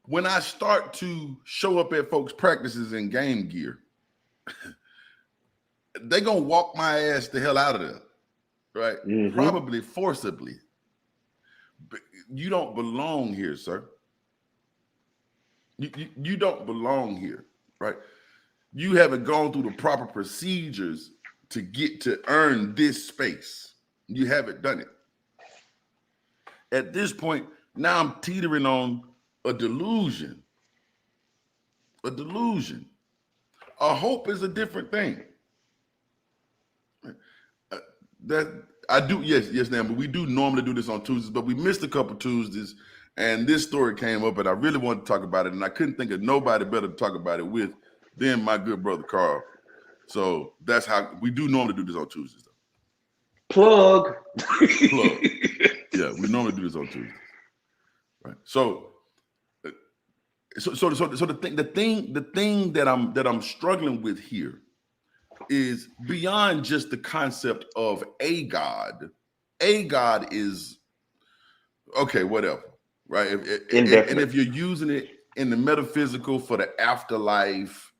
Speaker 1: When I start to show up at folks' practices in game gear, they're going to walk my ass the hell out of there, right? Mm-hmm. Probably forcibly. But you don't belong here, sir. You don't belong here, right? You haven't gone through the proper procedures to get to earn this space. You haven't done it. At this point, now I'm teetering on a delusion. A delusion. A hope is a different thing. That I do, yes, ma'am. But we do normally do this on Tuesdays, but we missed a couple Tuesdays, and this story came up, and I really wanted to talk about it, and I couldn't think of nobody better to talk about it with than my good brother Carl. So that's how we do normally do this on Tuesdays. Though.
Speaker 2: Plug.
Speaker 1: Yeah, we normally do this on Tuesdays. Right. So the thing that I'm struggling with here is beyond just the concept of a God. A God is okay, whatever, right? And if you're using it in the metaphysical for the afterlife,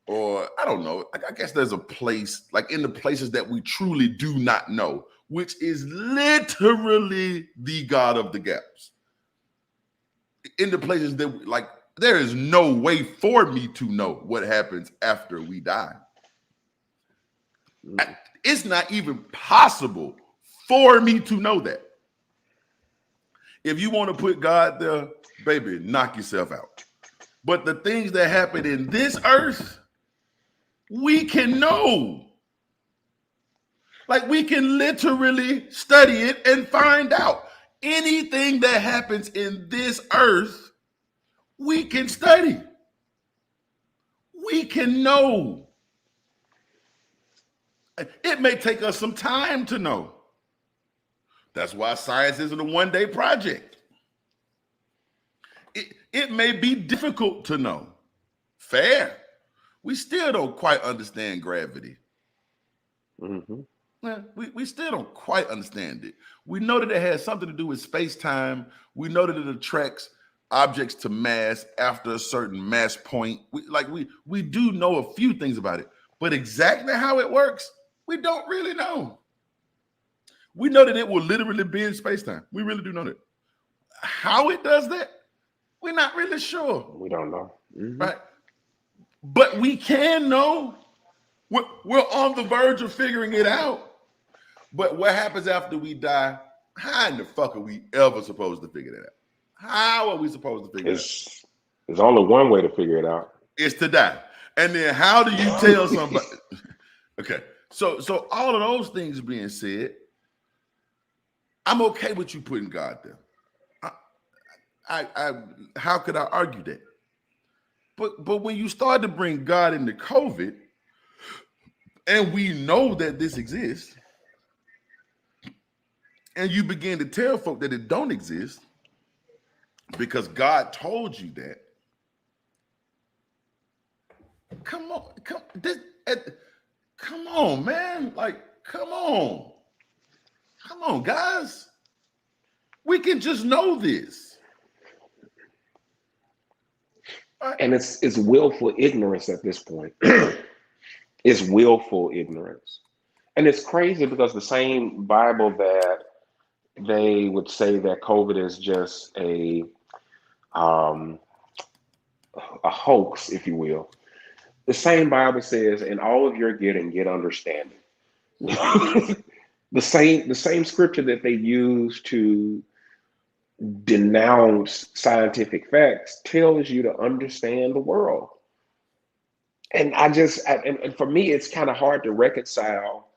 Speaker 1: or I don't know, I guess there's a place, like in the places that we truly do not know, which is literally the God of the gaps. In the places that, like, there is no way for me to know what happens after we die. It's not even possible for me to know that. If you want to put God there, baby, knock yourself out. But the things that happen in this earth, we can know. Like, we can literally study it and find out. Anything that happens in this earth, we can study. We can know. It may take us some time to know. That's why science isn't a one-day project. It may be difficult to know. Fair. We still don't quite understand gravity. Mm-hmm. We still don't quite understand it. We know that it has something to do with space-time. We know that it attracts objects to mass after a certain mass point. We do know a few things about it, but exactly how it works, we don't really know. We know that it will literally be in space-time. We really do know that. How it does that, we're not really sure.
Speaker 2: We don't know. Mm-hmm.
Speaker 1: Right? But we can know. We're on the verge of figuring it out. But what happens after we die? How in the fuck are we ever supposed to figure that out? How are we supposed to figure it out?
Speaker 2: There's only one way to figure it out.
Speaker 1: It's to die. And then how do you tell somebody? Okay. So all of those things being said, I'm okay with you putting God there. How could I argue that? But when you start to bring God into COVID, and we know that this exists, and you begin to tell folk that it don't exist because God told you that, come on, man. Like, come on, guys. We can just know this.
Speaker 2: And it's willful ignorance at this point. It's willful ignorance. And it's crazy because the same Bible that they would say that COVID is just a hoax, if you will. The same Bible says, "In all of your getting, get understanding." the same scripture that they use to denounce scientific facts tells you to understand the world. And and for me, it's kind of hard to reconcile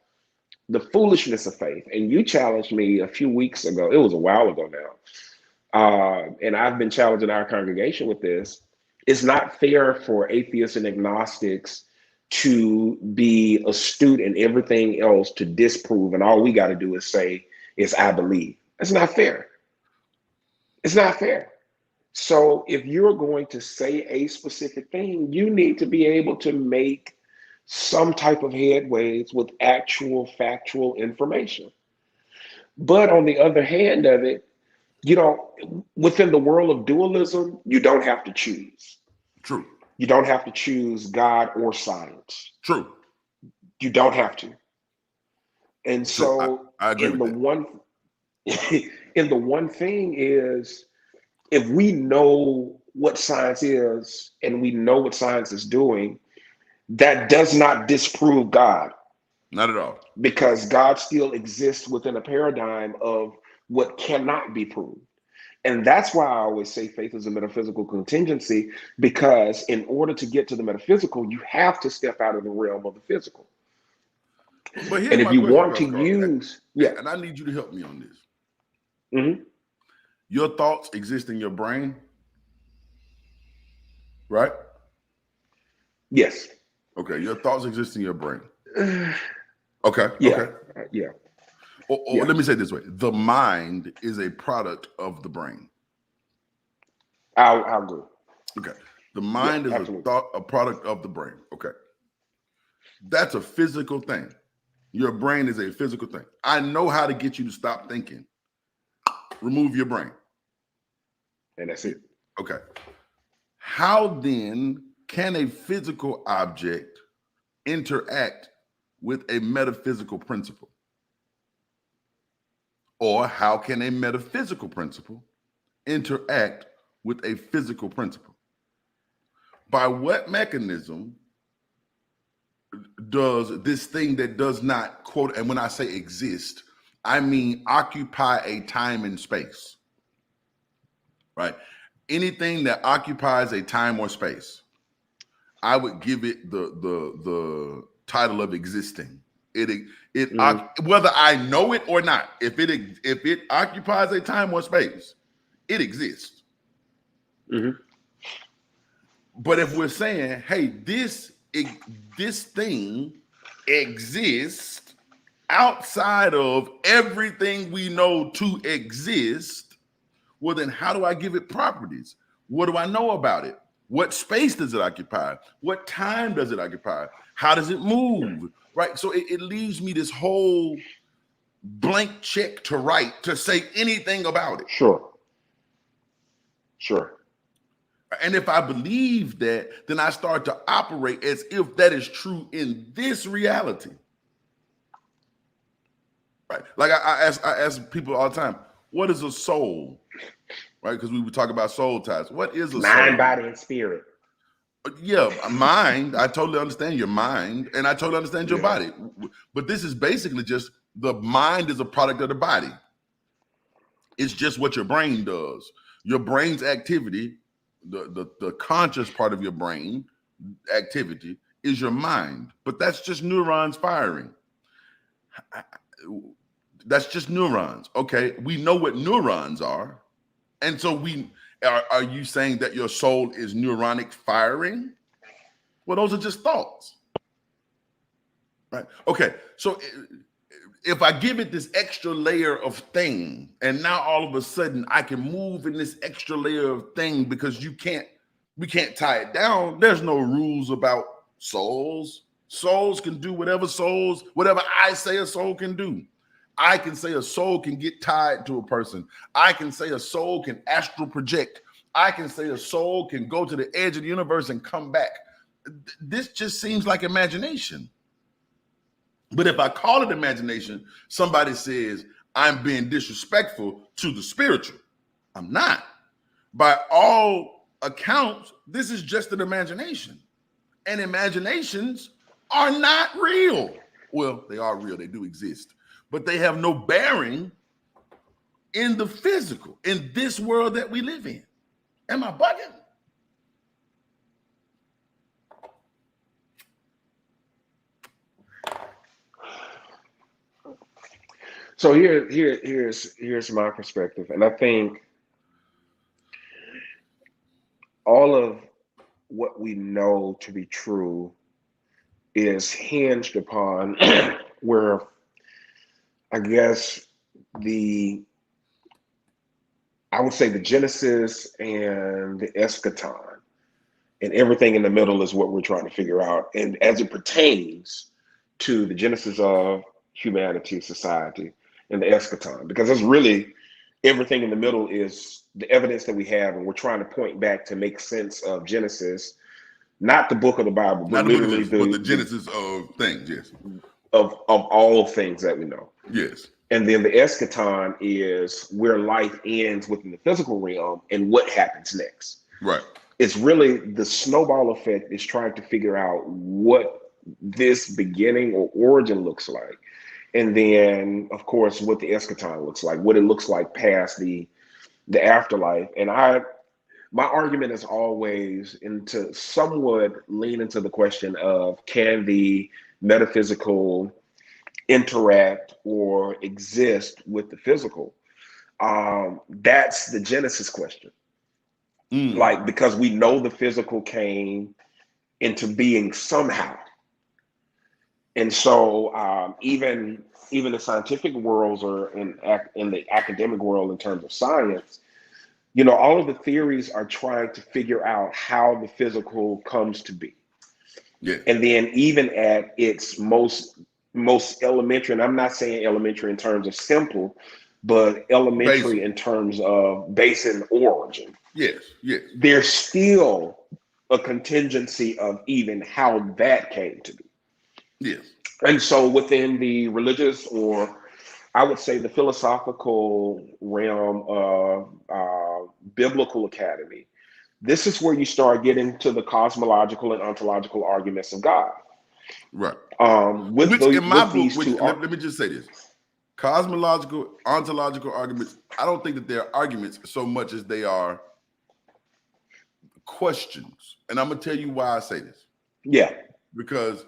Speaker 2: the foolishness of faith. And you challenged me a few weeks ago. It was a while ago now. And I've been challenging our congregation with this. It's not fair for atheists and agnostics to be astute in everything else to disprove, and all we got to do is say is "I believe." That's not fair. It's not fair. So if you're going to say a specific thing, you need to be able to make some type of headways with actual factual information. But on the other hand of it, within the world of dualism, you don't have to choose.
Speaker 1: True.
Speaker 2: You don't have to choose God or science.
Speaker 1: True.
Speaker 2: You don't have to. And so
Speaker 1: I agree with that.
Speaker 2: in the one thing is, if we know what science is and we know what science is doing, that does not disprove God.
Speaker 1: Not at all.
Speaker 2: Because God still exists within a paradigm of what cannot be proved. And that's why I always say faith is a metaphysical contingency, because in order to get to the metaphysical, you have to step out of the realm of the physical.
Speaker 1: But
Speaker 2: and if you want to use,
Speaker 1: and I need you to help me on this.
Speaker 2: Mm-hmm.
Speaker 1: Your thoughts exist in your brain, right?
Speaker 2: Yes.
Speaker 1: Okay, your thoughts exist in your brain. Okay.
Speaker 2: Yeah.
Speaker 1: Okay.
Speaker 2: Yeah.
Speaker 1: Or let me say it this way: the mind is a product of the brain.
Speaker 2: I'll agree.
Speaker 1: Okay. The mind is a product of the brain. Okay. That's a physical thing. Your brain is a physical thing. I know how to get you to stop thinking. Remove your brain.
Speaker 2: And that's it.
Speaker 1: Okay. How then can a physical object interact with a metaphysical principle? Or how can a metaphysical principle interact with a physical principle? By what mechanism does this thing that does not, quote, and when I say exist, I mean occupy a time and space, right? Anything that occupies a time or space, I would give it the title of existing. Whether I know it or not, if it occupies a time or space, it exists.
Speaker 2: Mm-hmm.
Speaker 1: But if we're saying, hey, this thing exists outside of everything we know to exist, well, then how do I give it properties? What do I know about it? What space does it occupy? What time does it occupy? How does it move? Right? So it leaves me this whole blank check to write to say anything about it.
Speaker 2: Sure.
Speaker 1: And if I believe that, then I start to operate as if that is true in this reality. Right? Like I ask people all the time, what is a soul? Right? Because we would talk about soul ties. What is a
Speaker 2: mind,
Speaker 1: soul?
Speaker 2: body, and spirit.
Speaker 1: Yeah, mind. I totally understand your mind, and I totally understand your body. But this is basically just the mind is a product of the body. It's just what your brain does. Your brain's activity, the conscious part of your brain activity is your mind. But that's just neurons firing. That's just neurons. Okay, we know what neurons are. And so are you saying that your soul is neuronic firing? Well, those are just thoughts. Right? Okay, so if I give it this extra layer of thing, and now all of a sudden I can move in this extra layer of thing because we can't tie it down. There's no rules about souls. Souls can do whatever I say a soul can do. I can say a soul can get tied to a person. I can say a soul can astral project. I can say a soul can go to the edge of the universe and come back. This just seems like imagination. But if I call it imagination, somebody says I'm being disrespectful to the spiritual. I'm not. By all accounts, this is just an imagination. And imaginations are not real. Well, they are real. They do exist. But they have no bearing in the physical, in this world that we live in. Am I bugging?
Speaker 2: So here's my perspective, and I think all of what we know to be true is hinged upon where I guess I would say the Genesis and the eschaton and everything in the middle is what we're trying to figure out. And as it pertains to the genesis of humanity, society, and the eschaton, because that's really everything in the middle is the evidence that we have, and we're trying to point back to make sense of Genesis, not the book of the Bible, but literally
Speaker 1: the genesis of things, yes.
Speaker 2: Of all things that we know.
Speaker 1: Yes.
Speaker 2: And then the eschaton is where life ends within the physical realm and what happens next.
Speaker 1: Right.
Speaker 2: It's really the snowball effect is trying to figure out what this beginning or origin looks like. And then, of course, what the eschaton looks like, what it looks like past the afterlife. And my argument is always into somewhat lean into the question of, can the metaphysical interact or exist with the physical? That's the Genesis question. Like, because we know the physical came into being somehow. And so even the scientific worlds or in the academic world in terms of science, you know, all of the theories are trying to figure out how the physical comes to be.
Speaker 1: Yeah.
Speaker 2: And then even at its most elementary, and I'm not saying elementary in terms of simple, but elementary
Speaker 1: Basic.
Speaker 2: in terms of base and origin.
Speaker 1: Yes, yes.
Speaker 2: There's still a contingency of even how that came to be.
Speaker 1: Yes.
Speaker 2: And so within the religious, or I would say the philosophical realm of biblical academy, this is where you start getting to the cosmological and ontological arguments of God.
Speaker 1: Right.
Speaker 2: With these two,
Speaker 1: let me just say this. Cosmological, ontological arguments, I don't think that they're arguments so much as they are questions. And I'm going to tell you why I say this.
Speaker 2: Yeah.
Speaker 1: Because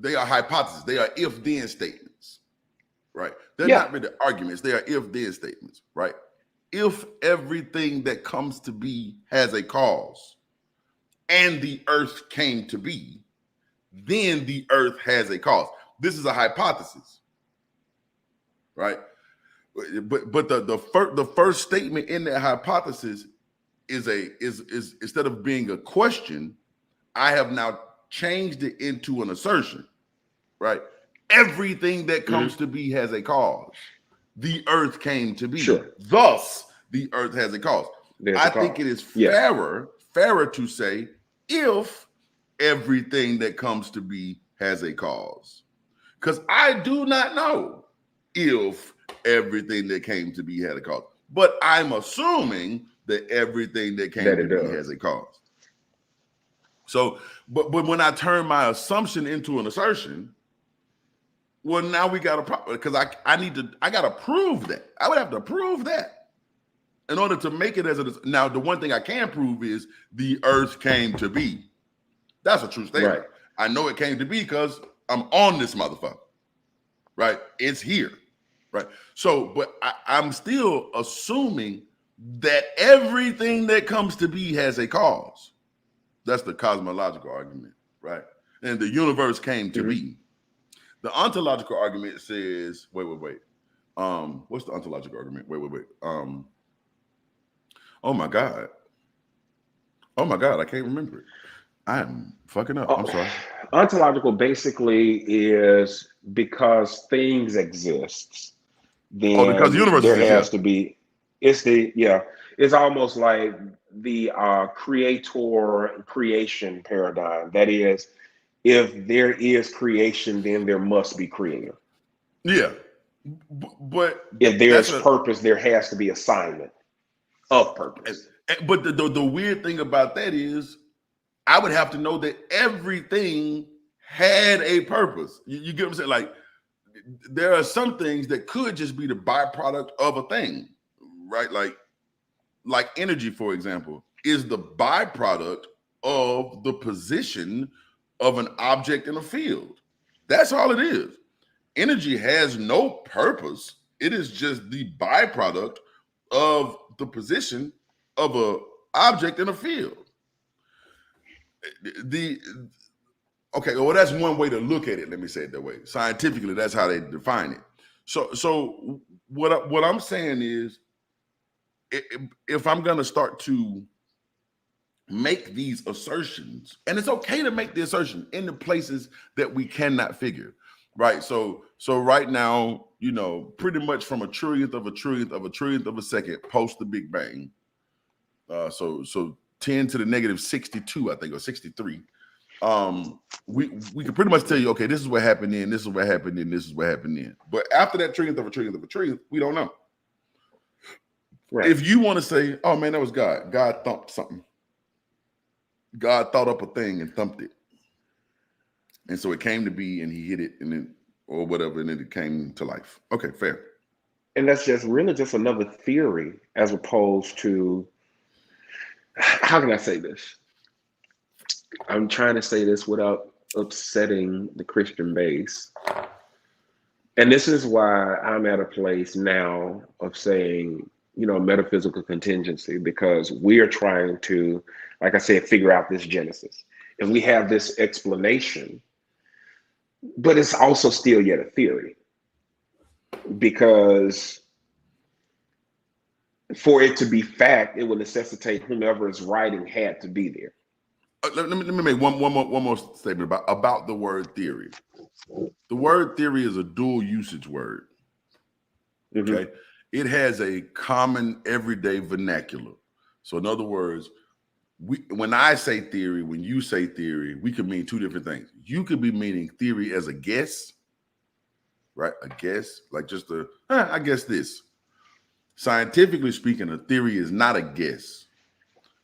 Speaker 1: they are hypotheses. They are if-then statements, right? They're not really arguments. They are if-then statements, right? If everything that comes to be has a cause and the earth came to be, then the earth has a cause. This is a hypothesis, right? But the first statement in that hypothesis is instead of being a question, I have now changed it into an assertion, right? Everything that comes to be has a cause. The earth came to be.
Speaker 2: Sure.
Speaker 1: Thus, the earth has a cause. I think it is fairer to say if everything that comes to be has a cause. Because I do not know if everything that came to be had a cause. But I'm assuming that everything that came to be has a cause. So, but when I turn my assumption into an assertion, well, now we got a problem, because I got to prove that. I would have to prove that in order to make it as it is. Now, the one thing I can prove is the earth came to be. That's a true statement. Right. I know it came to be because I'm on this motherfucker, right? It's here, right? So, but I'm still assuming that everything that comes to be has a cause. That's the cosmological argument, right? And the universe came to be. The ontological argument says, wait. What's the ontological argument? Wait. Oh my God, I can't remember it. I am fucking up. I'm sorry.
Speaker 2: Ontological basically is because things exist,
Speaker 1: Oh, because the
Speaker 2: then
Speaker 1: universe is
Speaker 2: there
Speaker 1: just here.
Speaker 2: has to be, it's almost like the creator creation paradigm. That is, if there is creation, then there must be creator.
Speaker 1: Yeah, but
Speaker 2: If
Speaker 1: that's
Speaker 2: there's
Speaker 1: a.
Speaker 2: purpose, there has to be assignment of purpose.
Speaker 1: But the weird thing about that is, I would have to know that everything had a purpose. You get what I'm saying? Like, there are some things that could just be the byproduct of a thing, right? Like energy, for example, is the byproduct of the position of an object in a field. That's all it is. Energy has no purpose. It is just the byproduct of the position of a object in a field. The Okay, well, that's one way to look at it. Let me say it that way. Scientifically, that's how they define it. So what I'm saying is, if I'm going to start to make these assertions, and it's okay to make the assertion in the places that we cannot figure, right? So right now, pretty much from a trillionth of a trillionth of a trillionth of a second post the Big Bang, so 10 to the negative 62, I think, or 63. We can pretty much tell you, okay, this is what happened then, this is what happened then, this is what happened then. But after that trillionth of a trillionth of a trillionth, we don't know. Right. If you want to say, oh man, that was God. God thumped something. God thought up a thing and thumped it. And so it came to be and he hit it and then, or whatever, and then it came to life. Okay, fair.
Speaker 2: And that's just really just another theory as opposed to, how can I say this? I'm trying to say this without upsetting the Christian base. And this is why I'm at a place now of saying, metaphysical contingency, because we are trying to, like I said, figure out this Genesis. And we have this explanation, but it's also still yet a theory. Because for it to be fact, it will necessitate whomever is writing had to be there.
Speaker 1: Let me make one more statement about the word theory. The word theory is a dual usage word. Okay, mm-hmm. It has a common everyday vernacular. So in other words, when I say theory, when you say theory, we could mean two different things. You could be meaning theory as a guess, right? A guess, like just I guess this. Scientifically speaking, a theory is not a guess.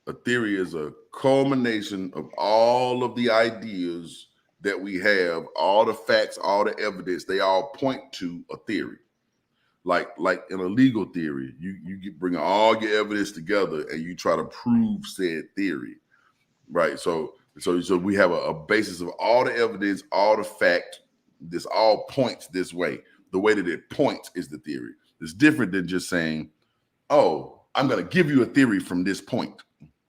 Speaker 1: A theory is a culmination of all of the ideas that we have, all the facts, all the evidence. They all point to a theory. Like in a legal theory, you bring all your evidence together and you try to prove said theory, right? So we have a basis of all the evidence, all the fact. This all points this way. The way that it points is the theory. It's different than just saying, "Oh, I'm going to give you a theory from this point."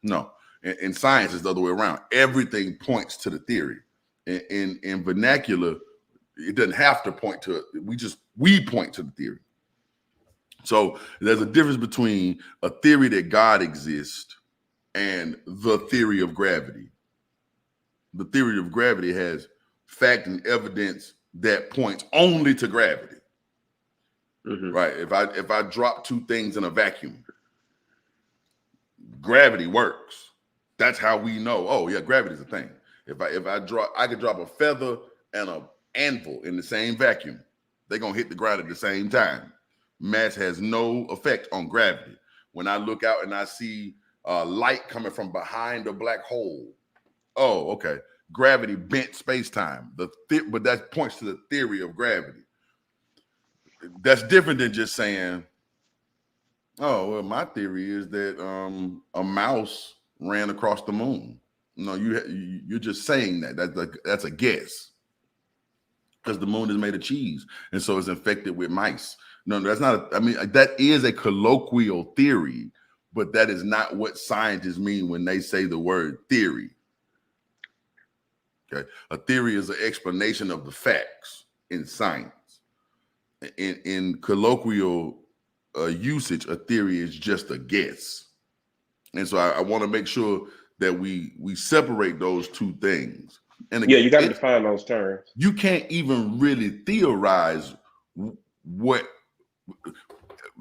Speaker 1: No, in science, it's the other way around. Everything points to the theory. In vernacular, it doesn't have to point to it. We point to the theory. So there's a difference between a theory that God exists and the theory of gravity. The theory of gravity has fact and evidence that points only to gravity. Mm-hmm. Right? If I drop two things in a vacuum, gravity works. That's how we know. Oh yeah, gravity is a thing. I could drop a feather and an anvil in the same vacuum. They're gonna hit the ground at the same time. Mass has no effect on gravity. When I look out and I see light coming from behind a black hole, oh, okay. Gravity bent space-time. But that points to the theory of gravity. That's different than just saying, oh, well, my theory is that a mouse ran across the moon. No, you're just saying that's a guess. Because the moon is made of cheese, and so it's infected with mice. No, that's not. That is a colloquial theory, but that is not what scientists mean when they say the word theory. Okay, a theory is an explanation of the facts in science. In colloquial usage, a theory is just a guess, and so I want to make sure that we separate those two things. And
Speaker 2: again, you got to define those terms.
Speaker 1: You can't even really theorize what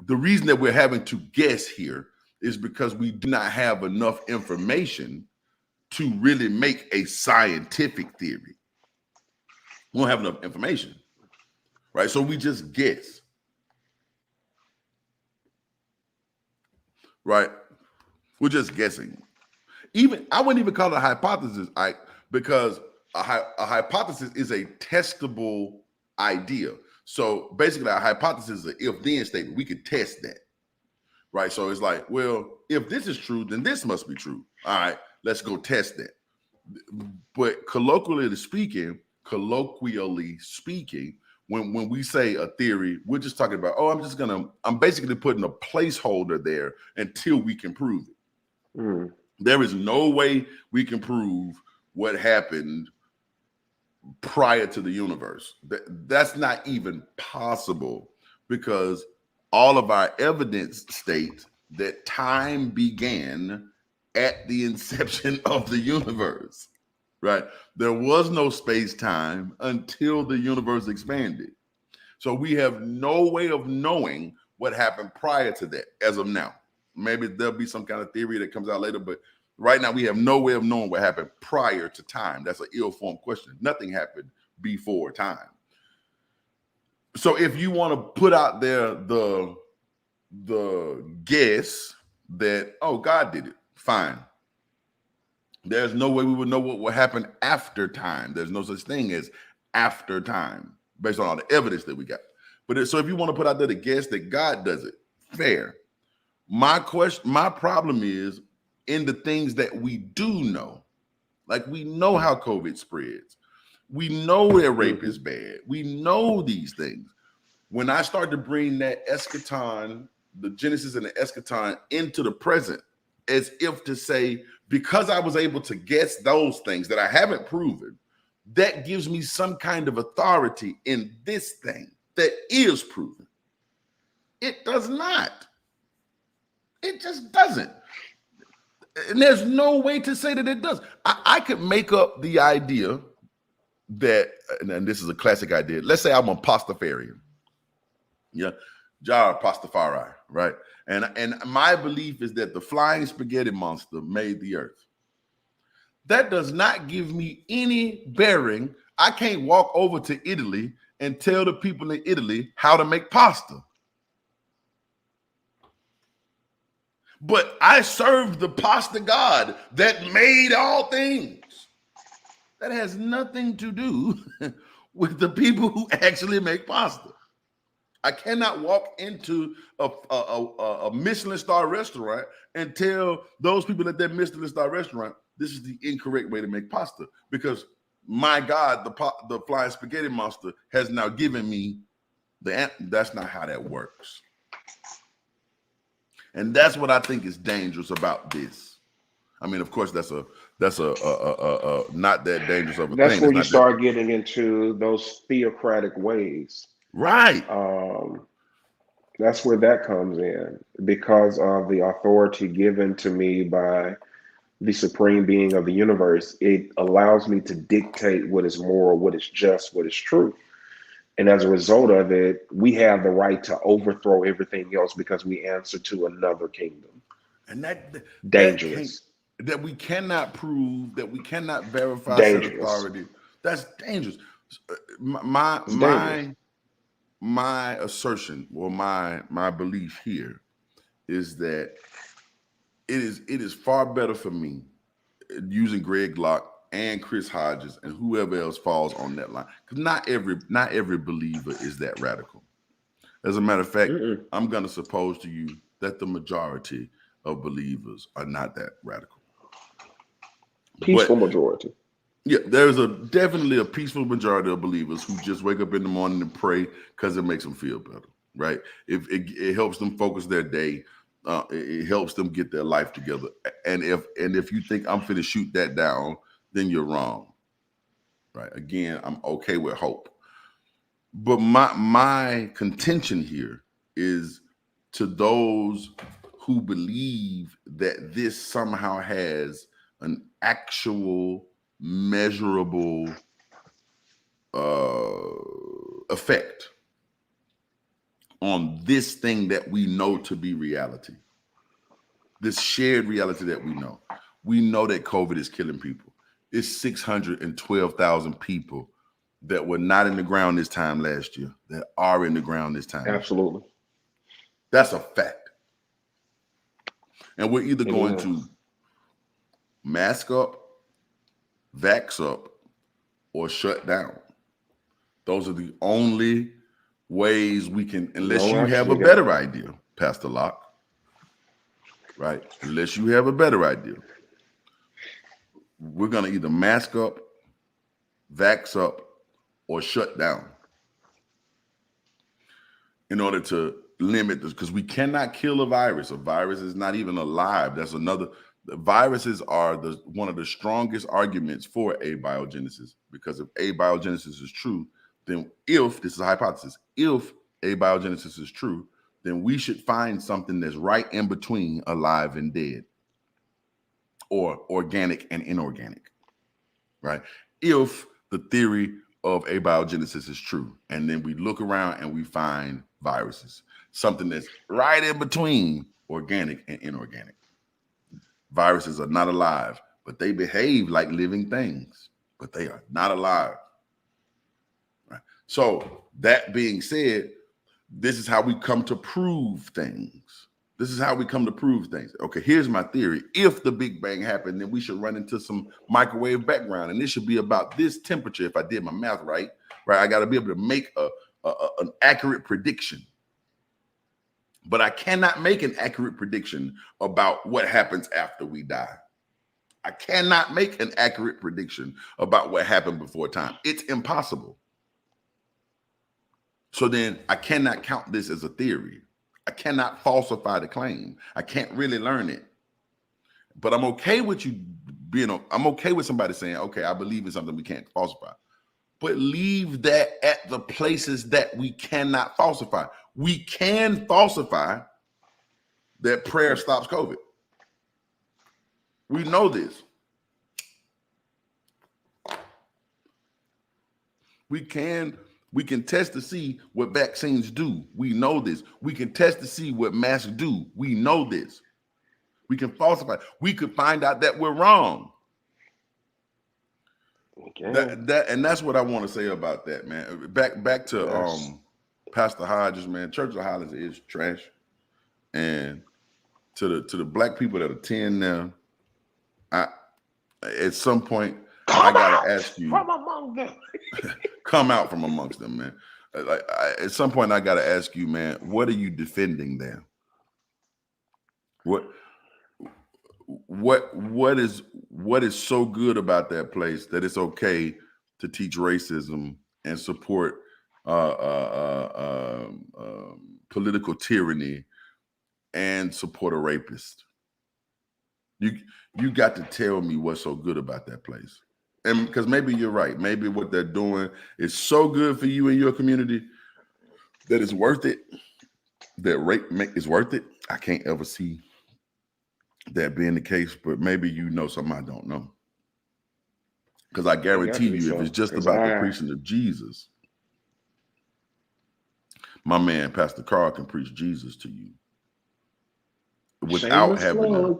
Speaker 1: the reason that we're having to guess here is because we do not have enough information to really make a scientific theory. We don't have enough information, right? So we just guess, right? We're just guessing. Even I wouldn't even call it a hypothesis, because a hypothesis is a testable idea. So basically, a hypothesis is an if-then statement. We could test that, right? So it's like, well, if this is true, then this must be true. All right, let's go test that. But colloquially speaking, when we say a theory, we're just talking about, I'm basically putting a placeholder there until we can prove it.
Speaker 2: Mm.
Speaker 1: There is no way we can prove what happened prior to the universe. That's not even possible, because all of our evidence states that time began at the inception of the universe, right? There was no space-time until the universe expanded. So we have no way of knowing what happened prior to that as of now. Maybe there'll be some kind of theory that comes out later, but right now we have no way of knowing what happened prior to time. That's an ill-formed question. Nothing happened before time. So if you want to put out there the guess that, oh, God did it, fine. There's no way we would know what will happen after time. There's no such thing as after time based on all the evidence that we got. So if you want to put out there the guess that God does it, fair. My problem is in the things that we do know. Like, we know how COVID spreads. We know that rape is bad. We know these things. When I start to bring that eschaton, the Genesis and the eschaton, into the present, as if to say, because I was able to guess those things that I haven't proven, that gives me some kind of authority in this thing that is proven. It does not. It just doesn't. And there's no way to say that it does. I could make up the idea that, and this is a classic idea. Let's say I'm a Pastafarian. Yeah, Jar Pastafari, right? And my belief is that the flying spaghetti monster made the earth. That does not give me any bearing. I can't walk over to Italy and tell the people in Italy how to make pasta. But I serve the pasta God that made all things. That has nothing to do with the people who actually make pasta. I cannot walk into a Michelin star restaurant and tell those people at that Michelin star restaurant, this is the incorrect way to make pasta, because my God, the flying spaghetti monster has now given me the answer. That's not how that works. And that's what I think is dangerous about this. I mean, of course, that's a not that dangerous of a thing.
Speaker 2: That's where you start getting into those theocratic ways.
Speaker 1: Right.
Speaker 2: That's where that comes in, because of the authority given to me by the supreme being of the universe. It allows me to dictate what is moral, what is just, what is true. And as a result of it, we have the right to overthrow everything else because we answer to another kingdom.
Speaker 1: And that
Speaker 2: dangerous.
Speaker 1: That we cannot prove, that we cannot verify said authority. That's dangerous. My assertion, or my belief here, is that it is far better for me, using Greg Locke and Chris Hodges and whoever else falls on that line, because not every believer is that radical. As a matter of fact, I'm going to suppose to you that the majority of believers are not that radical.
Speaker 2: Peaceful majority.
Speaker 1: Yeah, there's definitely a peaceful majority of believers who just wake up in the morning and pray because it makes them feel better, right? If it helps them focus their day, it helps them get their life together. And if you think I'm finna shoot that down, then you're wrong, right? Again, I'm okay with hope. But my contention here is to those who believe that this somehow has an actual measurable effect on this thing that we know to be reality. This shared reality that we know. We know that COVID is killing people. It's 612,000 people that were not in the ground this time last year that are in the ground this time.
Speaker 2: Absolutely.
Speaker 1: That's a fact. And we're either going to mask up, vax up, or shut down. Those are the only ways we can, unless you have a better idea, Pastor Locke. Right? Unless you have a better idea. We're going to either mask up, vax up, or shut down in order to limit this, because we cannot kill a virus. A virus is not even alive. That's another. The viruses are one of the strongest arguments for abiogenesis, because if abiogenesis is true, then if, this is a hypothesis, if abiogenesis is true, then we should find something that's right in between alive and dead, or organic and inorganic, right? If the theory of abiogenesis is true, and then we look around and we find viruses, something that's right in between organic and inorganic. Viruses are not alive, but they behave like living things, but they are not alive. Right? So that being said, this is how we come to prove things. This is how we come to prove things. Okay, here's my theory. If the Big Bang happened, then we should run into some microwave background, and it should be about this temperature. If I did my math right, I got to be able to make an accurate prediction. But I cannot make an accurate prediction about what happens after we die. I cannot make an accurate prediction about what happened before time. It's impossible. So then I cannot count this as a theory. I cannot falsify the claim. I can't really learn it. But I'm okay with I'm okay with somebody saying, okay, I believe in something we can't falsify. But leave that at the places that we cannot falsify. We can falsify that prayer stops COVID. We know this. We can test to see what vaccines do. We know this. We can test to see what masks do. We know this. We can falsify. We could find out that we're wrong. Okay. And that's what I want to say about that, man. Back to Pastor Hodges, man. Church of Highlands is trash. And to the black people that attend now, at some point I gotta ask you from among them. Come out from amongst them, man. At some point I gotta ask you, man, what are you defending there? What is so good about that place that it's okay to teach racism and support political tyranny and support a rapist? You got to tell me what's so good about that place. And because maybe you're right. Maybe what they're doing is so good for you and your community that it's worth it. That rape is worth it. I can't ever see that being the case, but maybe you know something I don't know. Because I guarantee you, if it's just about the preaching of Jesus, my man Pastor Carl can preach Jesus to you without having to,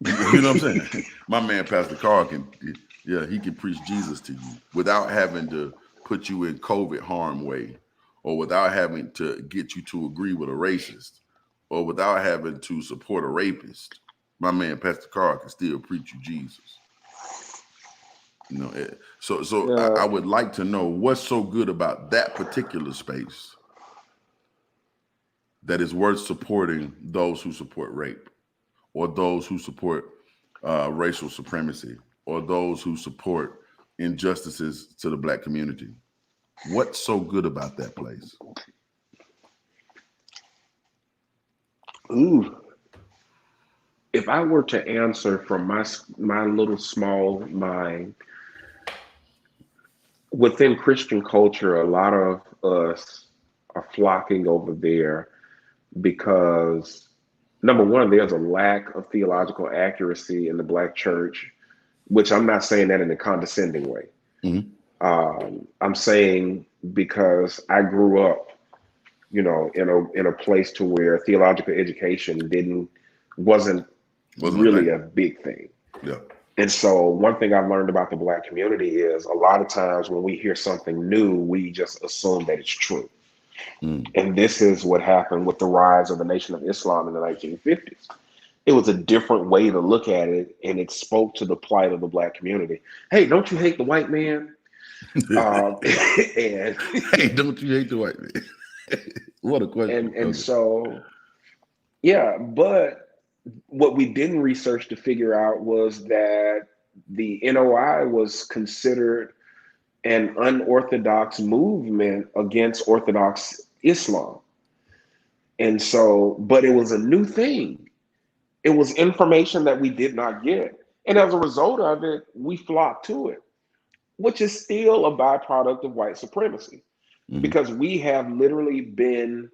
Speaker 1: you know what I'm saying? My man Pastor Carl he can preach Jesus to you without having to put you in COVID harm way, or without having to get you to agree with a racist, or without having to support a rapist. My man Pastor Carl can still preach you Jesus. You know, so I would like to know what's so good about that particular space that is worth supporting those who support rape, or those who support racial supremacy, or those who support injustices to the black community. What's so good about that place?
Speaker 2: Ooh. If I were to answer from my little small mind, within Christian culture, a lot of us are flocking over there because, number one, there's a lack of theological accuracy in the Black church, which I'm not saying that in a condescending way. Mm-hmm. I'm saying because I grew up you know, in a place to where theological education wasn't
Speaker 1: Wasn't a
Speaker 2: really
Speaker 1: thing.
Speaker 2: a big thing.
Speaker 1: Yeah.
Speaker 2: And so one thing I've learned about the Black community is a lot of times when we hear something new, we just assume that it's true. And this is what happened with the rise of the Nation of Islam in the 1950s. It was a different way to look at it, and it spoke to the plight of the Black community. Hey, don't you hate the white man? And
Speaker 1: Hey, don't you hate the white man? What a question.
Speaker 2: and so yeah, but what we didn't research to figure out was that the NOI was considered an unorthodox movement against Orthodox Islam. And so, but it was a new thing. It was information that we did not get. And as a result of it, we flocked to it, which is still a byproduct of white supremacy, because we have literally been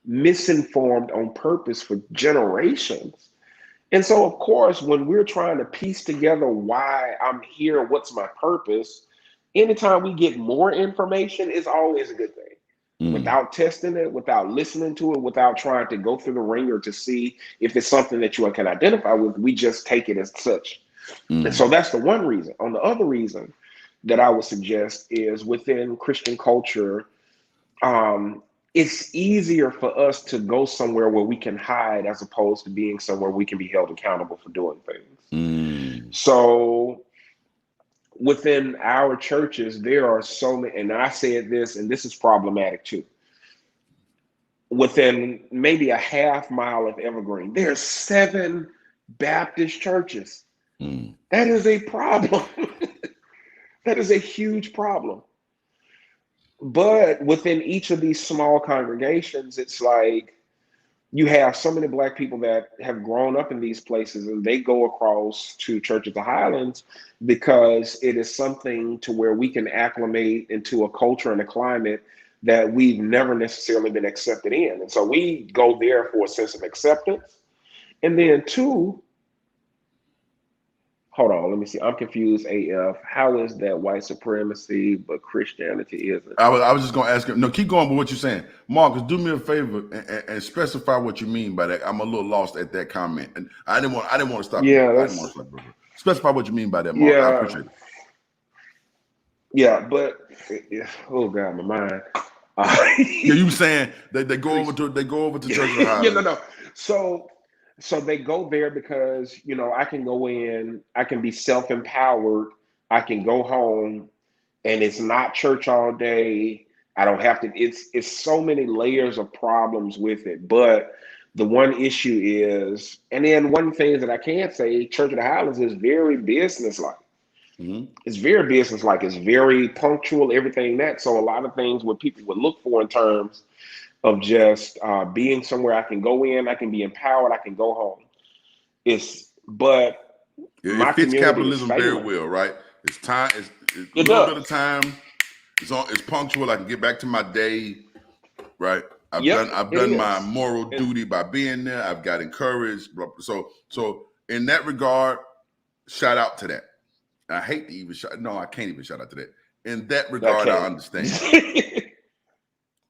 Speaker 2: misinformed on purpose for generations. And so, of course, when we're trying to piece together why I'm here, what's my purpose, anytime we get more information is always a good thing. Without testing it, without listening to it, without trying to go through the ringer to see if it's something that you can identify with, we just take it as such. And so that's the one reason. On the other reason that I would suggest is within Christian culture, it's easier for us to go somewhere where we can hide as opposed to being somewhere we can be held accountable for doing things. So within our churches, there are so many, and I said this, and this is problematic too. Within maybe a half mile of Evergreen, there are 7 Baptist churches. That is a problem. That is a huge problem. But within each of these small congregations, it's like you have so many Black people that have grown up in these places, and they go across to Church of the Highlands because it is something to where we can acclimate into a culture and a climate that we've never necessarily been accepted in. And so we go there for a sense of acceptance. And then 2, hold on, let me see. I'm confused, AF. How is that white supremacy, but Christianity isn't?
Speaker 1: I was just going to ask him. No, keep going with what you're saying. Marcus, do me a favor and specify what you mean by that. I'm a little lost at that comment. And I didn't want to stop you.
Speaker 2: Yeah,
Speaker 1: I didn't want to stop you. Specify what you mean by that, Mark. I
Speaker 2: yeah,
Speaker 1: appreciate it.
Speaker 2: yeah, but oh God, my mind.
Speaker 1: Yeah, you were saying that they go over to Church of the Highlands.
Speaker 2: Yeah, no. So they go there because, you know, I can go in, I can be self-empowered, I can go home, and it's not church all day. I don't have to, it's so many layers of problems with it. But the one issue is, and then one thing that I can say, Church of the Highlands is very businesslike. It's very businesslike. It's very punctual, everything that. So a lot of things what people would look for in terms of just being somewhere I can go in, I can be empowered, I can go home. But my
Speaker 1: it fits
Speaker 2: community
Speaker 1: capitalism
Speaker 2: is
Speaker 1: very
Speaker 2: failing.
Speaker 1: well, right? It's time. It's a
Speaker 2: It
Speaker 1: little
Speaker 2: does.
Speaker 1: bit of time. It's punctual. I can get back to my day, right? I've
Speaker 2: Yep, it
Speaker 1: done my
Speaker 2: is.
Speaker 1: moral duty by being there. I've got encouraged. So in that regard, shout out to that. I hate to even I can't even shout out to that. In that regard, I understand.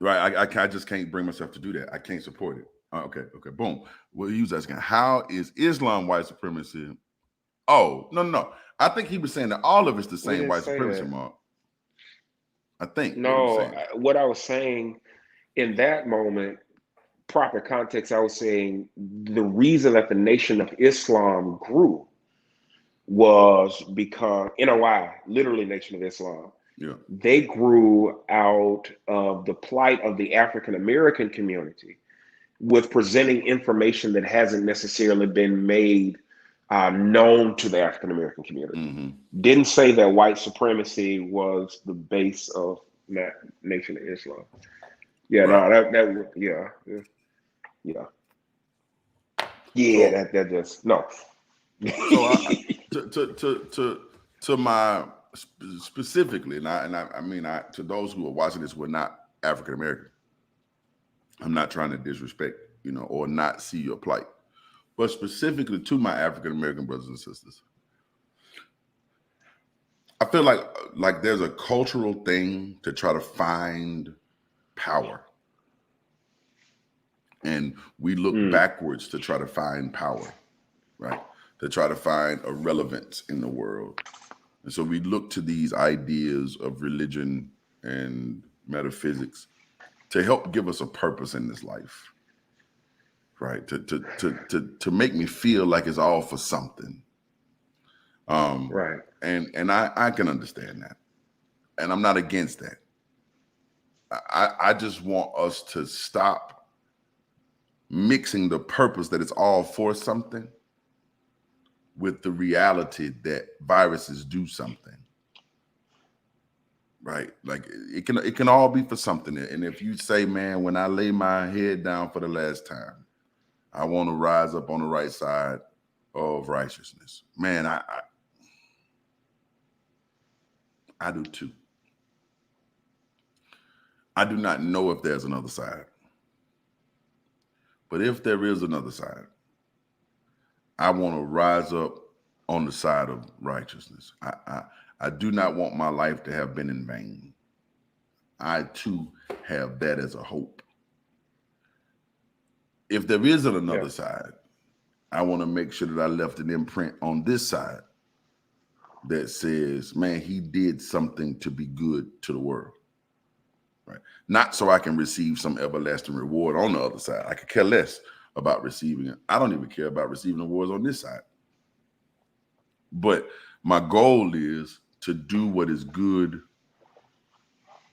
Speaker 1: Right. I just can't bring myself to do that. I can't support it. Okay. Boom. Well, he was asking, how is Islam white supremacy? Oh, no. I think he was saying that all of it's the same white supremacy, Mark. I think.
Speaker 2: No, what I was saying in that moment, proper context, I was saying the reason that the Nation of Islam grew was because NOI, literally Nation of Islam, they grew out of the plight of the African American community with presenting information that hasn't necessarily been made known to the African American community. Didn't say that white supremacy was the base of that Nation of Islam. Yeah, right. No, that just no.
Speaker 1: So to my specifically, and I mean to those who are watching this who are not African American, I'm not trying to disrespect, or not see your plight, but specifically to my African American brothers and sisters, I feel like there's a cultural thing to try to find power. And we look backwards to try to find power, right? To try to find a relevance in the world. And so we look to these ideas of religion and metaphysics to help give us a purpose in this life, right? To make me feel like it's all for something.
Speaker 2: Right.
Speaker 1: And I can understand that. And I'm not against that. I just want us to stop mixing the purpose that it's all for something with the reality that viruses do something, right? Like it can all be for something. And if you say, man, when I lay my head down for the last time, I want to rise up on the right side of righteousness, man, I do too. I do not know if there's another side, but if there is another side, I want to rise up on the side of righteousness. I do not want my life to have been in vain. I too have that as a hope. If there isn't another side, I want to make sure that I left an imprint on this side that says, man, he did something to be good to the world. Right? Not so I can receive some everlasting reward on the other side. I could care less about receiving it. I don't even care about receiving awards on this side. But my goal is to do what is good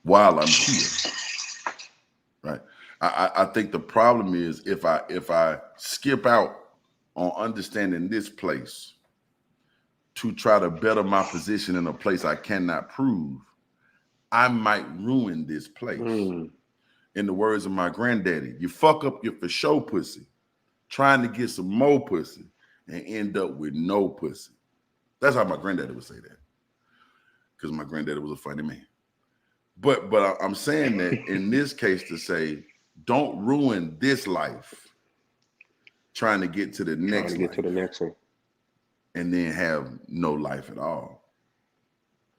Speaker 1: while I'm here. Right? I think the problem is if I skip out on understanding this place to try to better my position in a place I cannot prove, I might ruin this place. In the words of my granddaddy, you fuck up your for sure pussy, trying to get some more pussy and end up with no pussy. That's how my granddaddy would say that. Because my granddaddy was a funny man. But I'm saying that in this case to say, don't ruin this life trying to get to the next
Speaker 2: one.
Speaker 1: And then have no life at all.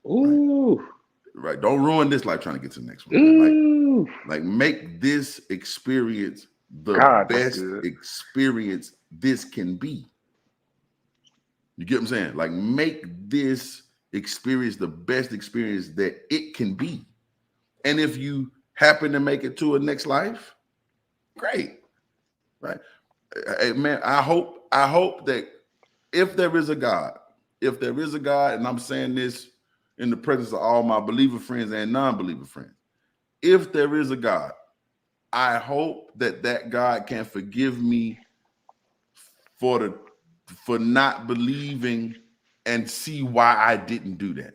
Speaker 2: Ooh.
Speaker 1: Right. Don't ruin this life trying to get to the next one. Like make this experience the best experience this can be. You get what I'm saying? Like make this experience the best experience that it can be. And if you happen to make it to a next life, great. Right. Hey, man, I hope that if there is a God, and I'm saying this in the presence of all my believer friends and non-believer friends, if there is a God, I hope that God can forgive me for not believing and see why I didn't do that.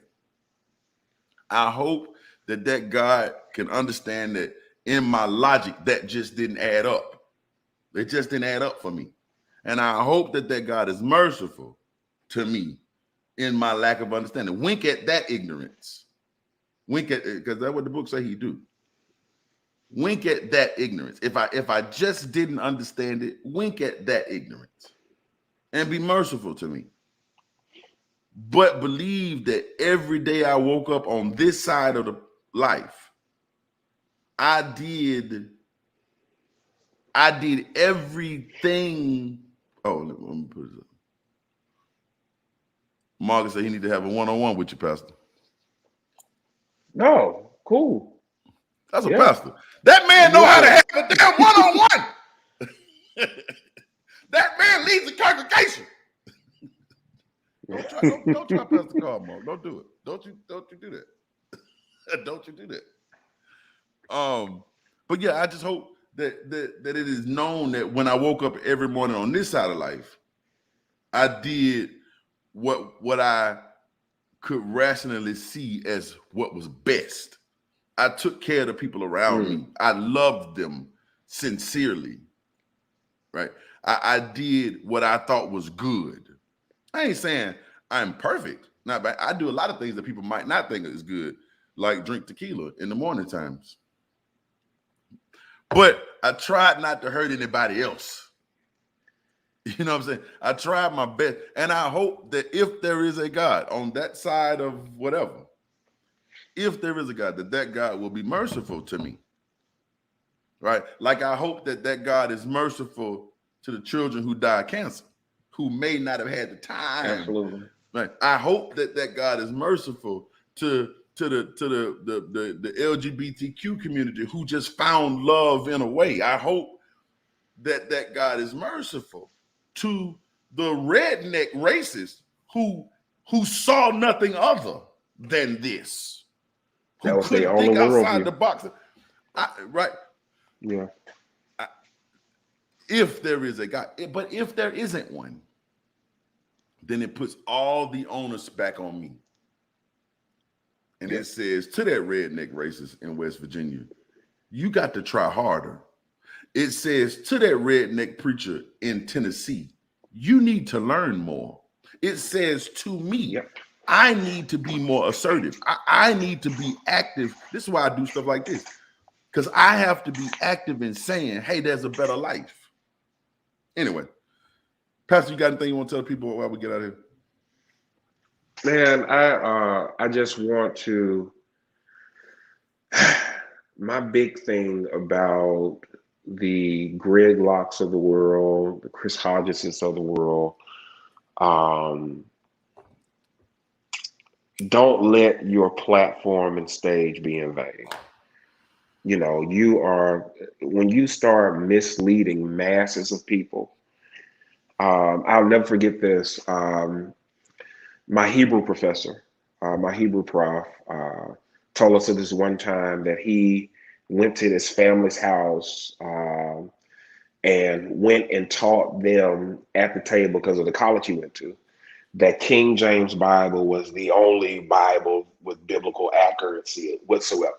Speaker 1: I hope that God can understand that in my logic, that just didn't add up. It just didn't add up for me. And I hope that God is merciful to me in my lack of understanding. Wink at that ignorance. Wink at it, because that's what the book say he do. Wink at that ignorance. If I just didn't understand it, wink at that ignorance and be merciful to me. But believe that every day I woke up on this side of the life, I did everything. Oh, let me put it up. Marcus said he need to have a one-on-one with you, Pastor.
Speaker 2: No, cool.
Speaker 1: That's a pastor. That man know how to have a damn one-on-one. That man leads the congregation. Don't try Pastor Carl, Mark. Don't do it. Don't you do that. Don't you do that. But yeah, I just hope that it is known that when I woke up every morning on this side of life, I did what I could rationally see as what was best. I took care of the people around me. I loved them sincerely, right? I did what I thought was good. I ain't saying I'm perfect. Not bad. I do a lot of things that people might not think is good, like drink tequila in the morning times. But I tried not to hurt anybody else. You know what I'm saying? I tried my best. And I hope that if there is a God on that side of whatever, if there is a God, that God will be merciful to me. right? Like I hope that God is merciful to the children who die of cancer, who may not have had the time.
Speaker 2: Absolutely.
Speaker 1: Right. I hope that God is merciful to the LGBTQ community who just found love in a way. I hope that God is merciful to the redneck racists who saw nothing other than this,
Speaker 2: That
Speaker 1: who
Speaker 2: was their
Speaker 1: couldn't
Speaker 2: only
Speaker 1: think outside
Speaker 2: worldview.
Speaker 1: the box. Right.
Speaker 2: Yeah.
Speaker 1: If there is a God, but if there isn't one, then it puts all the onus back on me. And it says to that redneck racist in West Virginia, you got to try harder. It says to that redneck preacher in Tennessee, you need to learn more. It says to me, I need to be more assertive. I need to be active. This is why I do stuff like this, because I have to be active in saying, hey, there's a better life. Anyway, Pastor, you got anything you want to tell people while we get out of here?
Speaker 2: Man, I just want to. My big thing about the Greg Locks of the world, the Chris Hodgesons of the world, don't let your platform and stage be in vain. You know, when you start misleading masses of people. I'll never forget this. My Hebrew professor, my Hebrew prof, told us this one time that he went to his family's house and went and taught them at the table, because of the college he went to, that King James Bible was the only Bible with biblical accuracy whatsoever.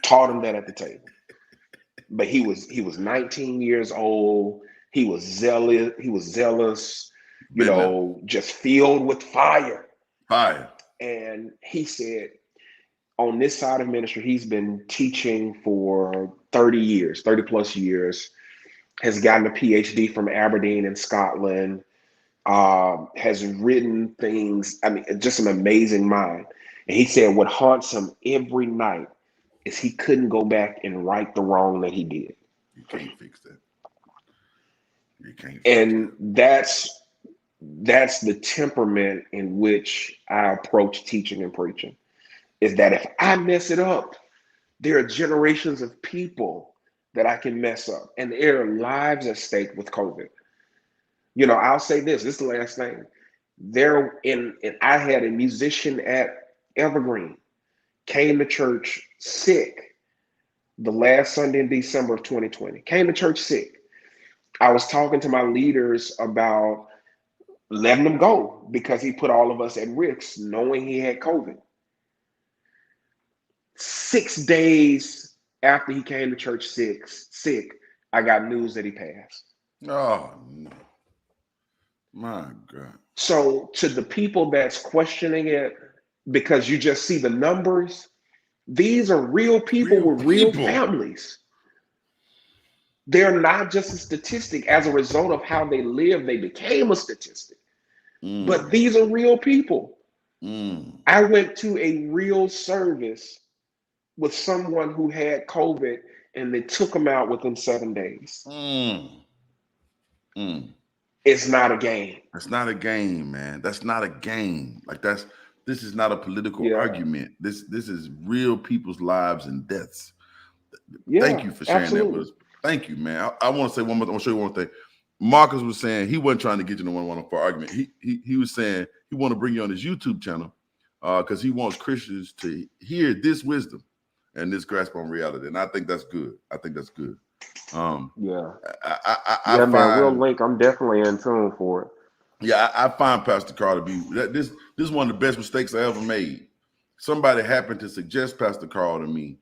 Speaker 2: Taught him that at the table. But he was 19 years old. He was zealous, you know, just filled with fire. And he said, on this side of ministry, he's been teaching for 30 plus years, has gotten a PhD from Aberdeen in Scotland, has written things. I mean, just an amazing mind. And he said what haunts him every night is he couldn't go back and right the wrong that he did.
Speaker 1: You can't fix that. You can't.
Speaker 2: And that's the temperament in which I approach teaching and preaching, is that if I mess it up, there are generations of people that I can mess up, and there are lives at stake with COVID. You know, I'll say this is the last thing. I had a musician at Evergreen, came to church sick the last Sunday in December of 2020, came to church sick. I was talking to my leaders about letting him go because he put all of us at risk knowing he had COVID. 6 days after he came to church sick, I got news that he passed.
Speaker 1: Oh, no. My God.
Speaker 2: So to the people that's questioning it because you just see the numbers, these are real people with real families. They're not just a statistic. As a result of how they live, they became a statistic. But these are real people. I went to a real service with someone who had COVID, and they took him out within 7 days. It's not a game.
Speaker 1: It's not a game, man. That's not a game. Like this is not a political argument. This is real people's lives and deaths. Thank you for sharing that with us. Thank you, man. I want to say one more. I want to show you one thing. Marcus was saying he wasn't trying to get you in a one-on-one for argument. He was saying he want to bring you on his YouTube channel because he wants Christians to hear this wisdom and this grasp on reality. And I think that's good. I think that's good.
Speaker 2: Man,
Speaker 1: find,
Speaker 2: we'll link. I'm definitely in tune for it.
Speaker 1: Yeah, I find Pastor Carr to be this is one of the best mistakes I ever made. Somebody happened to suggest Pastor Carr to me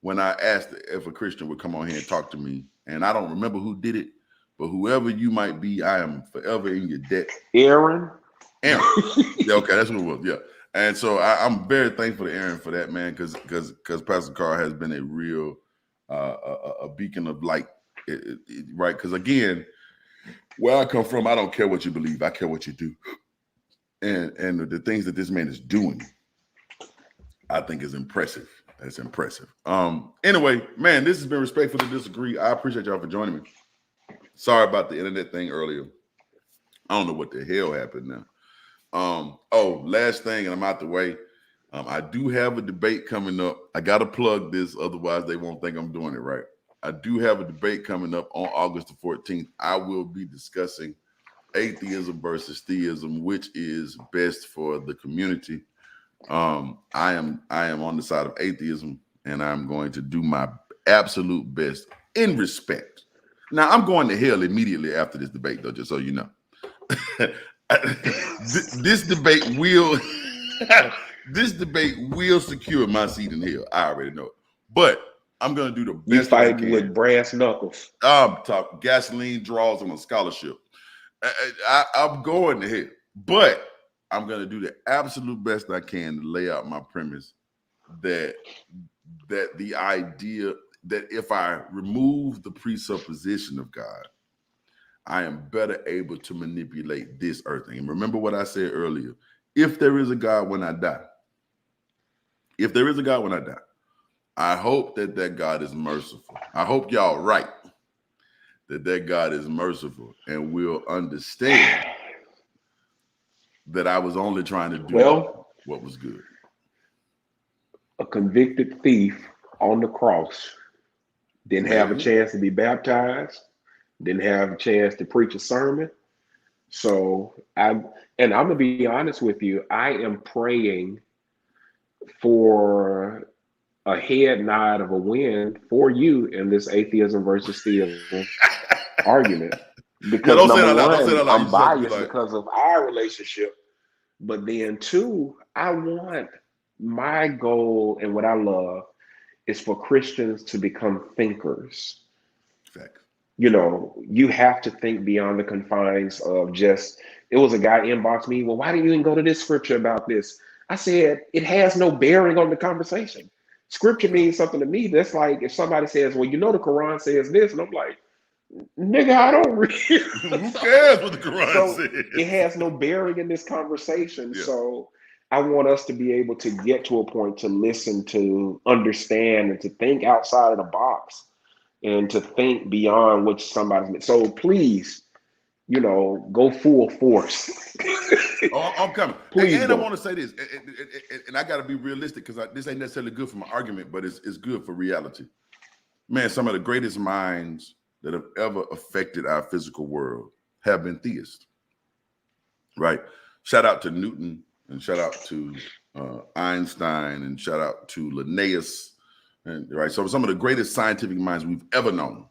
Speaker 1: when I asked if a Christian would come on here and talk to me, and I don't remember who did it, but whoever you might be, I am forever in your debt.
Speaker 2: Aaron.
Speaker 1: Yeah, okay, that's what it was. Yeah, and so I'm very thankful to Aaron for that, man, because Pastor Carr has been a real a beacon of light, right? Because again, where I come from, I don't care what you believe, I care what you do, and the things that this man is doing, I think is impressive. That's impressive. Anyway, man, this has been Respectful to Disagree. I appreciate y'all for joining me. Sorry about the internet thing earlier. I don't know what the hell happened now. Last thing, and I'm out the way. I do have a debate coming up. I got to plug this, otherwise they won't think I'm doing it right. I do have a debate coming up on August the 14th. I will be discussing atheism versus theism, which is best for the community. I am on the side of atheism, and I'm going to do my absolute best in respect. Now, I'm going to hell immediately after this debate, though, just so you know. This debate will secure my seat in hell. I already know it. But I'm going to do the best
Speaker 2: You fighting
Speaker 1: I can.
Speaker 2: with brass knuckles.
Speaker 1: I'm talking gasoline draws on a scholarship. I'm going to hell. But I'm going to do the absolute best I can to lay out my premise that the idea that if I remove the presupposition of God, I am better able to manipulate this earth. And remember what I said earlier. If there is a God when I die, I hope that God is merciful. I hope y'all right that God is merciful and will understand that I was only trying to do what was good.
Speaker 2: A convicted thief on the cross didn't have a chance to be baptized, didn't have a chance to preach a sermon. So I'm gonna be honest with you, I am praying for a head nod of a win for you in this atheism versus theism argument. Because number one, I'm biased because of our relationship. But then two, I want my goal and what I love is for Christians to become thinkers.
Speaker 1: Fact.
Speaker 2: You know, you have to think beyond the confines of just, it was a guy inbox me, well, why didn't you even go to this scripture about this? I said, it has no bearing on the conversation. Scripture means something to me. That's like if somebody says, well, you know, the Quran says this. And I'm like, nigga, I don't read.
Speaker 1: Who cares what the Quran says?
Speaker 2: It has no bearing in this conversation.
Speaker 1: Yeah.
Speaker 2: So I want us to be able to get to a point to listen, to understand, and to think outside of the box and to think beyond what somebody's. So please, you know, go full force.
Speaker 1: I'm coming.
Speaker 2: Please
Speaker 1: and I want to say this, and I got to be realistic because this ain't necessarily good for my argument, but it's good for reality. Man, some of the greatest minds that have ever affected our physical world have been theists, right? Shout out to Newton, and shout out to Einstein, and shout out to Linnaeus, and right. So some of the greatest scientific minds we've ever known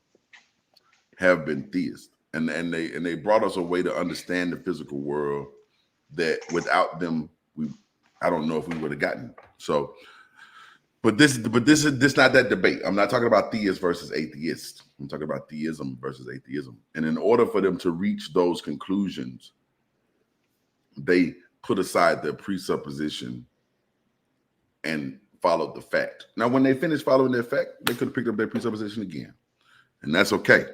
Speaker 1: have been theists, and they brought us a way to understand the physical world that without them, I don't know if we would have gotten. So, but this is not that debate. I'm not talking about theist versus atheist. I'm talking about theism versus atheism. And in order for them to reach those conclusions, they put aside their presupposition and followed the fact. Now, when they finished following their fact, they could have picked up their presupposition again. And that's okay.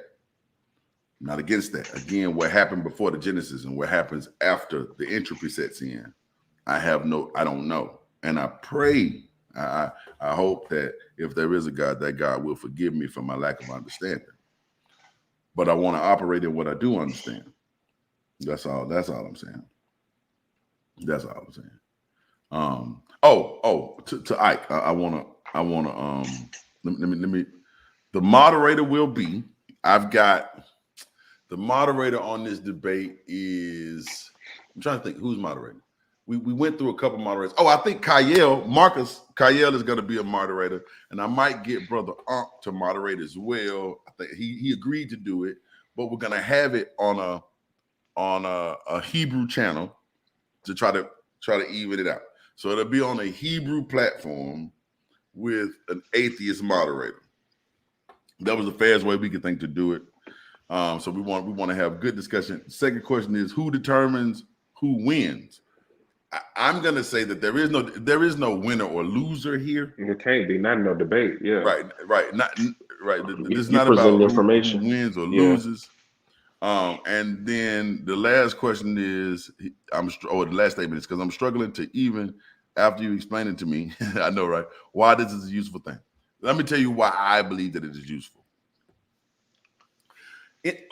Speaker 1: I'm not against that. Again, what happened before the Genesis and what happens after the entropy sets in, I don't know. And I pray, I hope that if there is a God, that God will forgive me for my lack of understanding. But I want to operate in what I do understand. That's all I'm saying. That's all I'm saying. To Ike, I wanna let me the moderator will be, I've got the moderator on this debate is, I'm trying to think who's moderating. We went through a couple moderators. I think Marcus Kyle is going to be a moderator, and I might get Brother Unc to moderate as well. I think he agreed to do it, but we're going to have it on a Hebrew channel to try to even it out. So it'll be on a Hebrew platform with an atheist moderator. That was the fairest way we could think to do it. So we want to have good discussion. Second question is, who determines who wins? I'm gonna say that there is no winner or loser here.
Speaker 2: It can't be, not no debate. Yeah.
Speaker 1: Right. Not right. This is not about who wins or loses. And then the last question is, the last statement is because I'm struggling to even after you explain it to me, I know, right? Why this is a useful thing. Let me tell you why I believe that it is useful.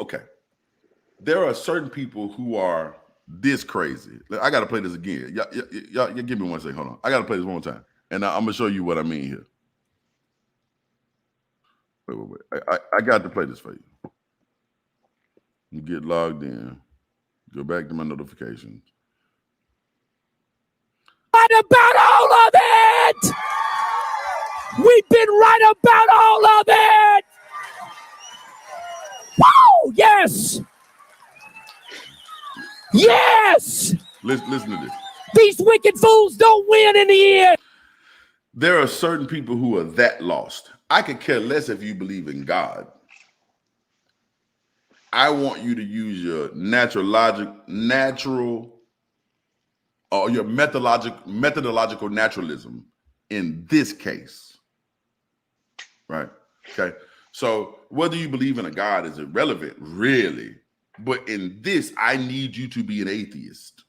Speaker 1: Okay. There are certain people who are this crazy. I got to play this again. Y'all, give me 1 second. Hold on. I got to play this one more time. And I'm going to show you what I mean here. Wait. I got to play this for you. You get logged in. Go back to my notifications.
Speaker 3: Right about all of it. We've been right about all of it. Woo! Yes. Yes.
Speaker 1: Listen to this.
Speaker 3: These wicked fools don't win in the end.
Speaker 1: There are certain people who are that lost. I could care less if you believe in God. I want you to use your your methodological naturalism in this case. Right? Okay. So whether you believe in a God is irrelevant, really. But in this, I need you to be an atheist.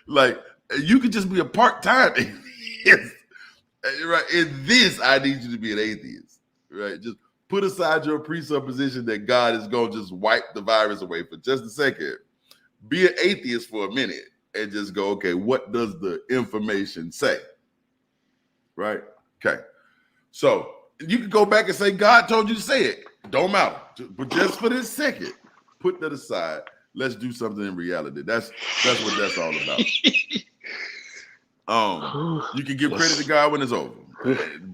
Speaker 1: Like, you could just be a part-time atheist. Right? In this, I need you to be an atheist. Right? Just put aside your presupposition that God is going to just wipe the virus away for just a second. Be an atheist for a minute and just go, okay, what does the information say? Right? Okay. So you can go back and say, God told you to say it. Don't matter. But just for this second, put that aside. Let's do something in reality. That's what that's all about. You can give credit to God when it's over.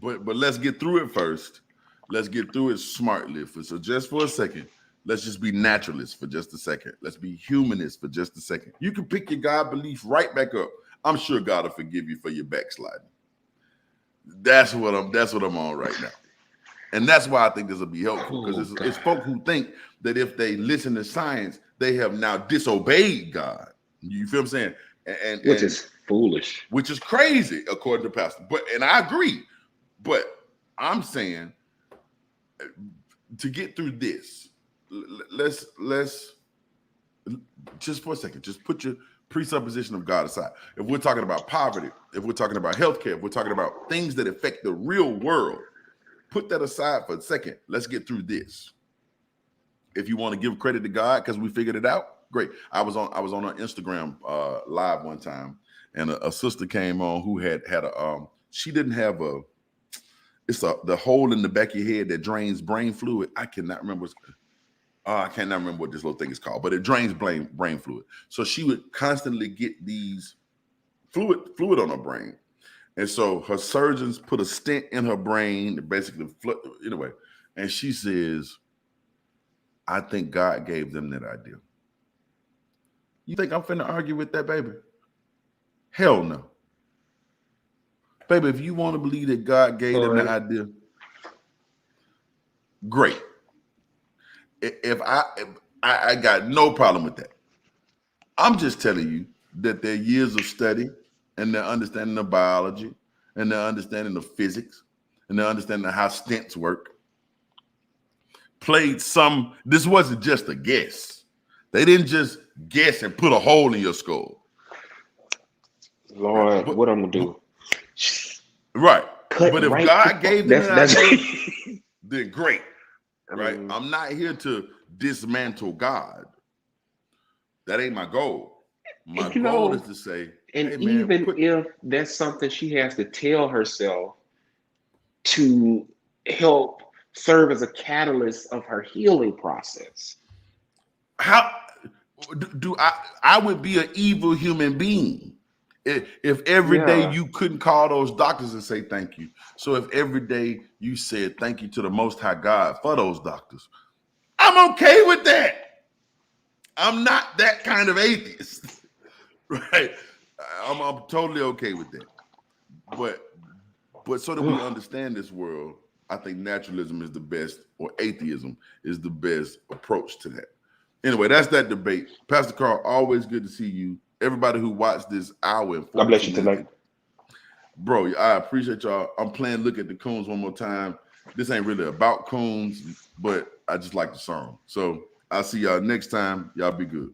Speaker 1: But let's get through it first. Let's get through it smartly. So just for a second, let's just be naturalists for just a second. Let's be humanists for just a second. You can pick your God belief right back up. I'm sure God will forgive you for your backsliding. That's what I'm on right now. And that's why I think this will be helpful, because it's folk who think that if they listen to science, they have now disobeyed God. You feel what I'm saying?
Speaker 2: Which is foolish. Which
Speaker 1: is crazy, according to Pastor. And I agree. But I'm saying, to get through this, let's just for a second, just put your presupposition of God aside. If we're talking about poverty, if we're talking about healthcare, if we're talking about things that affect the real world, put that aside for a second. Let's get through this. If you want to give credit to God because we figured it out, great. I was on an Instagram live one time, and a sister came on who had she didn't have the hole in the back of your head that drains brain fluid. I cannot remember what this little thing is called, but it drains brain fluid. So she would constantly get these fluid on her brain. And so her surgeons put a stent in her brain, basically, anyway. And she says, I think God gave them that idea. You think I'm finna argue with that, baby? Hell no. Baby, if you want to believe that God gave them the idea, great. If I got no problem with that. I'm just telling you that their years of study and their understanding of biology and their understanding of physics and their understanding of how stents work played some. This wasn't just a guess. They didn't just guess and put a hole in your skull.
Speaker 2: Lord, what I'm gonna do?
Speaker 1: Right. But if God gave them that idea, then great. Right. I'm not here to dismantle God. That ain't my goal. My goal is to say,
Speaker 2: and hey, man, even if that's something she has to tell herself to help serve as a catalyst of her healing process.
Speaker 1: How do I would be an evil human being if every day you couldn't call those doctors and say thank you. So if every day you said thank you to the Most High God for those doctors, I'm okay with that. I'm not that kind of atheist, right? I'm totally okay with that. But so that we understand this world, I think naturalism is the best, or atheism is the best approach to that. Anyway, that's that debate. Pastor Carl, always good to see you. Everybody who watched this hour and 42
Speaker 2: God bless you tonight.
Speaker 1: Bro, I appreciate y'all. I'm playing Look at the Coons one more time. This ain't really about coons, but I just like the song. So I'll see y'all next time. Y'all be good.